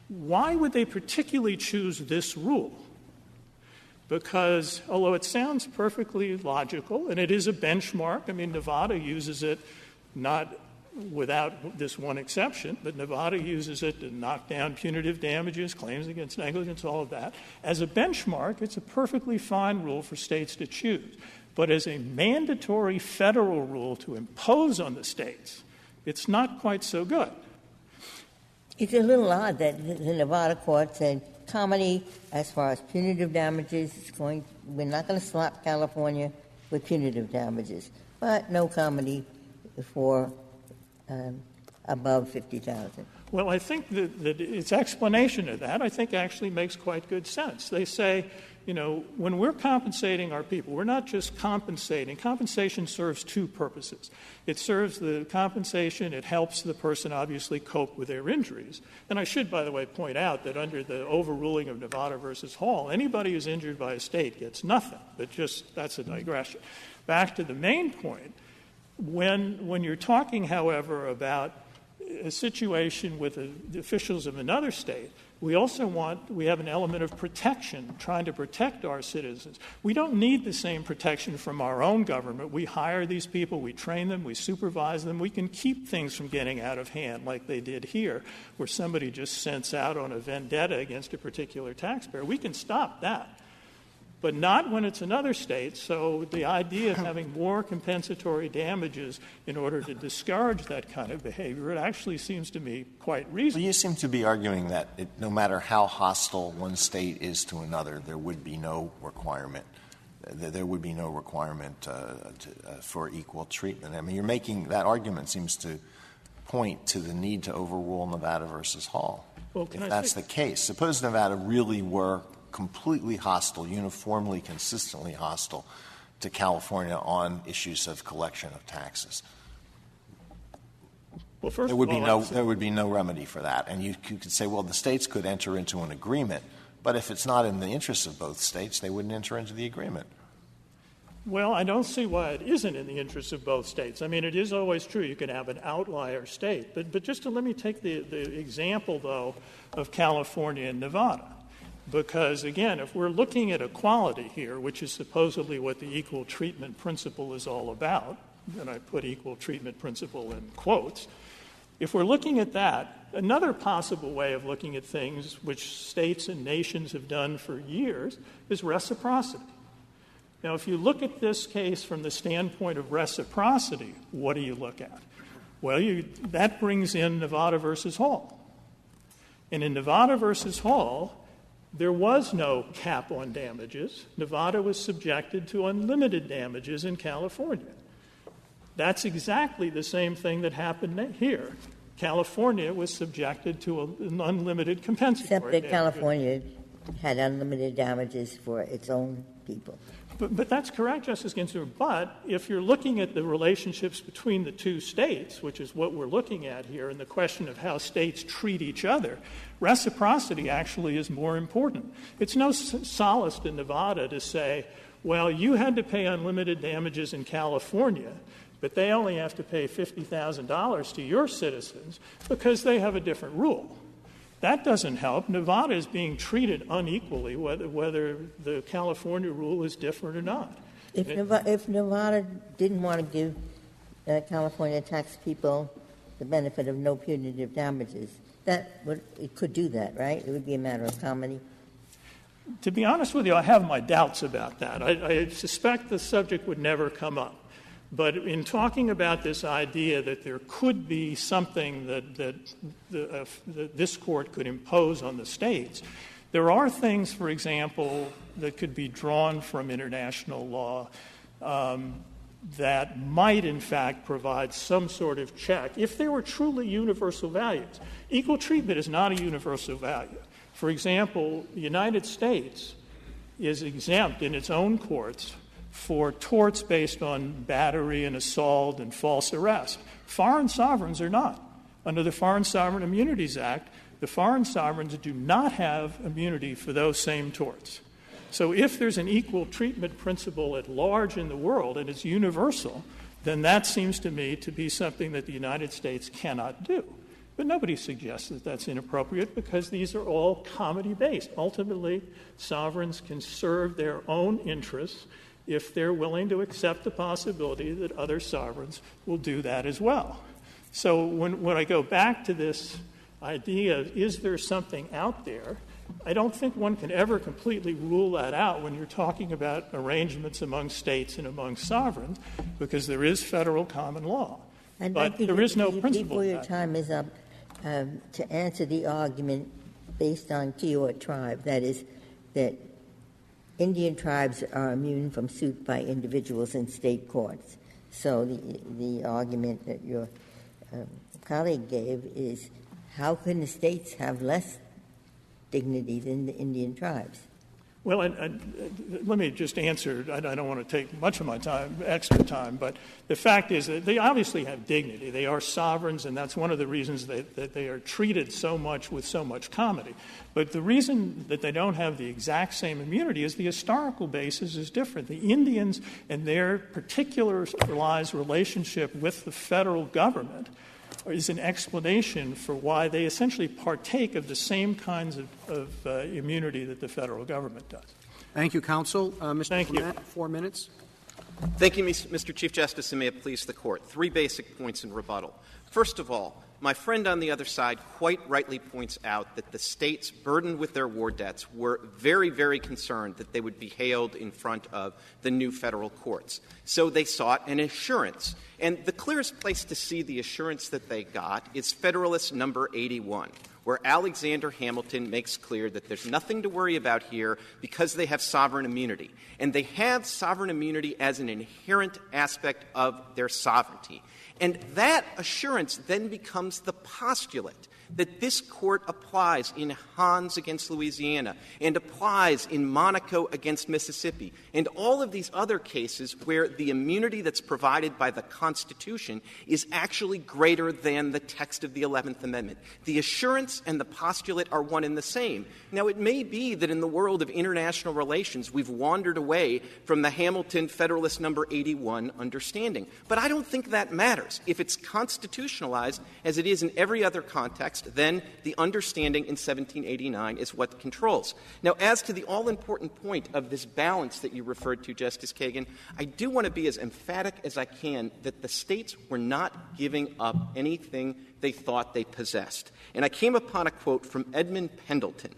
why would they particularly choose this rule? Because although it sounds perfectly logical, and it is a benchmark, I mean, Nevada uses it not without this one exception, but Nevada uses it to knock down punitive damages, claims against negligence, all of that. As a benchmark, it's a perfectly fine rule for states to choose. But as a mandatory federal rule to impose on the states, it's not quite so good. It's a little odd that the Nevada court said comity, as far as punitive damages, we're not going to slap California with punitive damages, but no comity for above $50,000. Well, I think that its explanation of that, I think, actually makes quite good sense. They say, you know, when we're compensating our people, we're not just compensating. Compensation serves two purposes. It serves the compensation. It helps the person obviously cope with their injuries. And I should, by the way, point out that under the overruling of Nevada versus Hall, anybody who's injured by a state gets nothing. But just that's a digression. Back to the main point. When you're talking, however, about a situation with the officials of another state, we have an element of protection, trying to protect our citizens. We don't need the same protection from our own government. We hire these people, we train them, we supervise them. We can keep things from getting out of hand like they did here, where somebody just sends out on a vendetta against a particular taxpayer. We can stop that. But not when it's another state. So the idea of having more compensatory damages in order to discourage that kind of behavior, it actually seems to me quite reasonable. Well, you seem to be arguing that no matter how hostile one state is to another, there would be no requirement. There would be no requirement for equal treatment. I mean, you're making that argument seems to point to the need to overrule Nevada versus Hall. Well, if that's the case, suppose Nevada really were completely hostile, uniformly, consistently hostile to California on issues of collection of taxes. Well, first there would be no remedy for that. And you could say, well, the states could enter into an agreement, but if it's not in the interests of both states, they wouldn't enter into the agreement. Well, I don't see why it isn't in the interests of both states. I mean, it is always true you can have an outlier state. But just to let me take the example, though, of California and Nevada. Because, again, if we're looking at equality here, which is supposedly what the equal treatment principle is all about, and I put equal treatment principle in quotes, if we're looking at that, another possible way of looking at things, which states and nations have done for years, is reciprocity. Now, if you look at this case from the standpoint of reciprocity, what do you look at? Well, that brings in Nevada versus Hall. And in Nevada versus Hall, there was no cap on damages. Nevada was subjected to unlimited damages in California. That's exactly the same thing that happened here. California was subjected to an unlimited compensatory Except that California had unlimited damages for its own people. But that's correct, Justice Ginsburg. But if you're looking at the relationships between the two states, which is what we're looking at here, and the question of how states treat each other, reciprocity actually is more important. It's no solace to Nevada to say, well, you had to pay unlimited damages in California, but they only have to pay $50,000 to your citizens because they have a different rule. That doesn't help. Nevada is being treated unequally, whether the California rule is different or not. If Nevada didn't want to give California tax people the benefit of no punitive damages, it could do that, right? It would be a matter of comedy. To be honest with you, I have my doubts about that. I suspect the subject would never come up. But in talking about this idea that there could be something that this Court could impose on the states, there are things, for example, that could be drawn from international law that might, in fact, provide some sort of check if there were truly universal values. Equal treatment is not a universal value. For example, the United States is exempt in its own courts for torts based on battery and assault and false arrest. Foreign sovereigns are not. Under the Foreign Sovereign Immunities Act, the foreign sovereigns do not have immunity for those same torts. So if there's an equal treatment principle at large in the world and it's universal, then that seems to me to be something that the United States cannot do. But nobody suggests that that's inappropriate because these are all comedy-based. Ultimately, sovereigns can serve their own interests if they're willing to accept the possibility that other sovereigns will do that as well. So when I go back to this idea, is there something out there, I don't think one can ever completely rule that out when you're talking about arrangements among states and among sovereigns, because there is federal common law. But there is no principle. Before your time is up, to answer the argument based on Kiowa tribe, that is, that Indian tribes are immune from suit by individuals in state courts. So the argument that your colleague gave is, how can the states have less dignity than the Indian tribes? Well, let me just answer. I don't want to take much of my time, extra time, but the fact is that they obviously have dignity. They are sovereigns, and that's one of the reasons that they are treated so much with so much comedy. But the reason that they don't have the exact same immunity is the historical basis is different. The Indians and their particularized relationship with the federal government is an explanation for why they essentially partake of the same kinds of immunity that the federal government does. Thank you, counsel. Mr. Thank Clement, you. 4 minutes. Thank you, Mr. Chief Justice, and may it please the Court. 3 basic points in rebuttal. First of all, my friend on the other side quite rightly points out that the states burdened with their war debts were very, very concerned that they would be hailed in front of the new federal courts. So they sought an assurance. And the clearest place to see the assurance that they got is Federalist Number 81, where Alexander Hamilton makes clear that there's nothing to worry about here because they have sovereign immunity. And they have sovereign immunity as an inherent aspect of their sovereignty. And that assurance then becomes the postulate that this Court applies in Hans against Louisiana and applies in Monaco against Mississippi and all of these other cases where the immunity that's provided by the Constitution is actually greater than the text of the 11th Amendment. The assurance and the postulate are one and the same. Now, it may be that in the world of international relations we've wandered away from the Hamilton Federalist Number 81 understanding, but I don't think that matters. If it's constitutionalized, as it is in every other context, then the understanding in 1789 is what controls. Now, as to the all-important point of this balance that you referred to, Justice Kagan, I do want to be as emphatic as I can that the states were not giving up anything they thought they possessed. And I came upon a quote from Edmund Pendleton.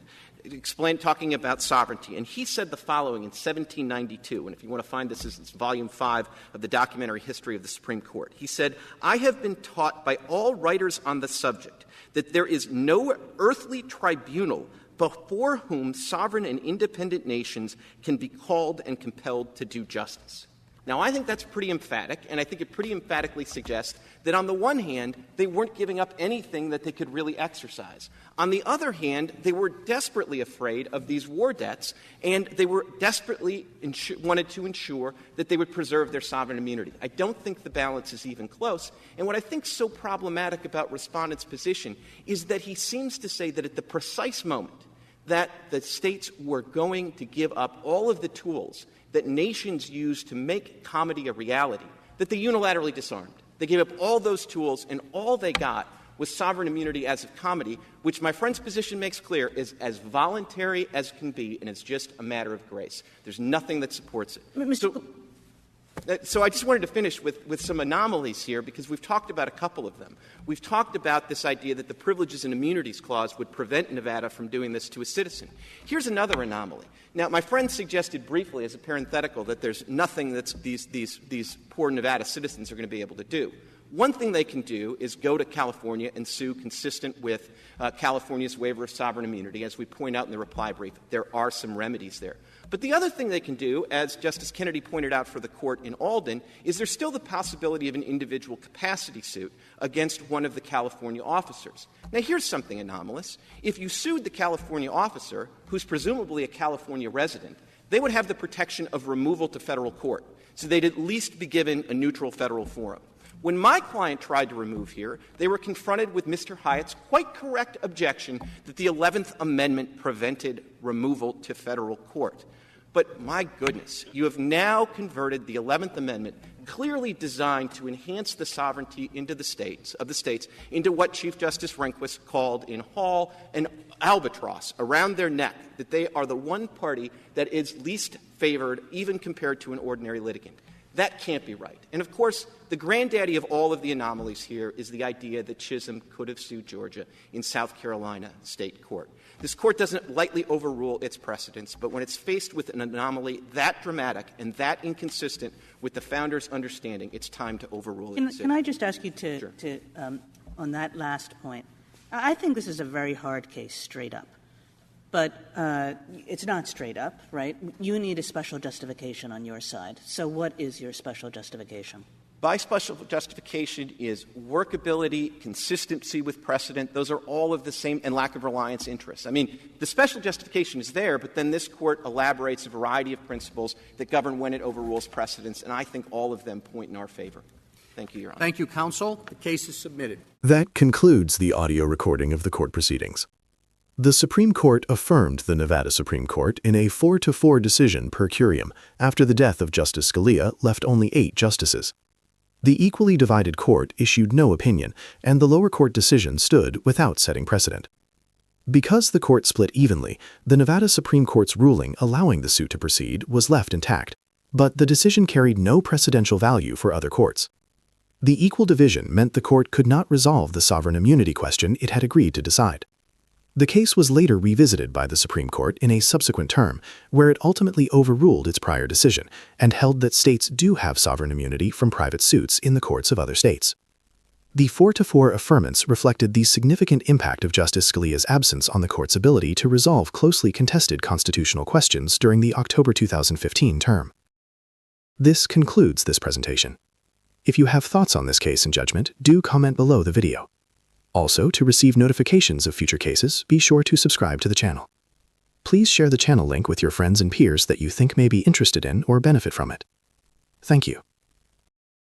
talking about sovereignty, and he said the following in 1792, and if you want to find this, it's volume 5 of the documentary history of the Supreme Court. He said, "I have been taught by all writers on the subject that there is no earthly tribunal before whom sovereign and independent nations can be called and compelled to do justice." Now, I think that's pretty emphatic, and I think it pretty emphatically suggests that on the one hand, they weren't giving up anything that they could really exercise. On the other hand, they were desperately afraid of these war debts, and they were desperately wanted to ensure that they would preserve their sovereign immunity. I don't think the balance is even close. And what I think is so problematic about Respondent's position is that he seems to say that at the precise moment that the states were going to give up all of the tools that nations use to make comedy a reality, that they unilaterally disarmed. They gave up all those tools, and all they got was sovereign immunity as of comedy, which my friend's position makes clear is as voluntary as can be, and it's just a matter of grace. There's nothing that supports it. So I just wanted to finish with some anomalies here, because we've talked about a couple of them. We've talked about this idea that the Privileges and Immunities Clause would prevent Nevada from doing this to a citizen. Here's another anomaly. Now, my friend suggested briefly as a parenthetical that there's nothing that these poor Nevada citizens are going to be able to do. One thing they can do is go to California and sue consistent with California's waiver of sovereign immunity. As we point out in the reply brief, there are some remedies there. But the other thing they can do, as Justice Kennedy pointed out for the court in Alden, is there's still the possibility of an individual capacity suit against one of the California officers. Now, here's something anomalous. If you sued the California officer, who's presumably a California resident, they would have the protection of removal to federal court. So they'd at least be given a neutral federal forum. When my client tried to remove here, they were confronted with Mr. Hyatt's quite correct objection that the 11th Amendment prevented removal to federal court. But my goodness, you have now converted the 11th Amendment, clearly designed to enhance the sovereignty of the states into what Chief Justice Rehnquist called in Hall an albatross around their neck, that they are the one party that is least favored even compared to an ordinary litigant. That can't be right. And, of course, the granddaddy of all of the anomalies here is the idea that Chisholm could have sued Georgia in South Carolina state court. This court doesn't lightly overrule its precedents, but when it's faced with an anomaly that dramatic and that inconsistent with the founders' understanding, it's time to overrule it. Can I just ask you to on that last point? I think this is a very hard case straight up. But it's not straight up, right? You need a special justification on your side. So what is your special justification? By special justification is workability, consistency with precedent. Those are all of the same, and lack of reliance interests. I mean, the special justification is there, but then this court elaborates a variety of principles that govern when it overrules precedents, and I think all of them point in our favor. Thank you, Your Honor. Thank you, counsel. The case is submitted. That concludes the audio recording of the court proceedings. The Supreme Court affirmed the Nevada Supreme Court in a 4-4 decision per curiam after the death of Justice Scalia left only 8 justices. The equally divided court issued no opinion, and the lower court decision stood without setting precedent. Because the court split evenly, the Nevada Supreme Court's ruling allowing the suit to proceed was left intact, but the decision carried no precedential value for other courts. The equal division meant the court could not resolve the sovereign immunity question it had agreed to decide. The case was later revisited by the Supreme Court in a subsequent term, where it ultimately overruled its prior decision and held that states do have sovereign immunity from private suits in the courts of other states. The 4-4 affirmance reflected the significant impact of Justice Scalia's absence on the court's ability to resolve closely contested constitutional questions during the October 2015 term. This concludes this presentation. If you have thoughts on this case and judgment, do comment below the video. Also, to receive notifications of future cases, be sure to subscribe to the channel. Please share the channel link with your friends and peers that you think may be interested in or benefit from it. Thank you.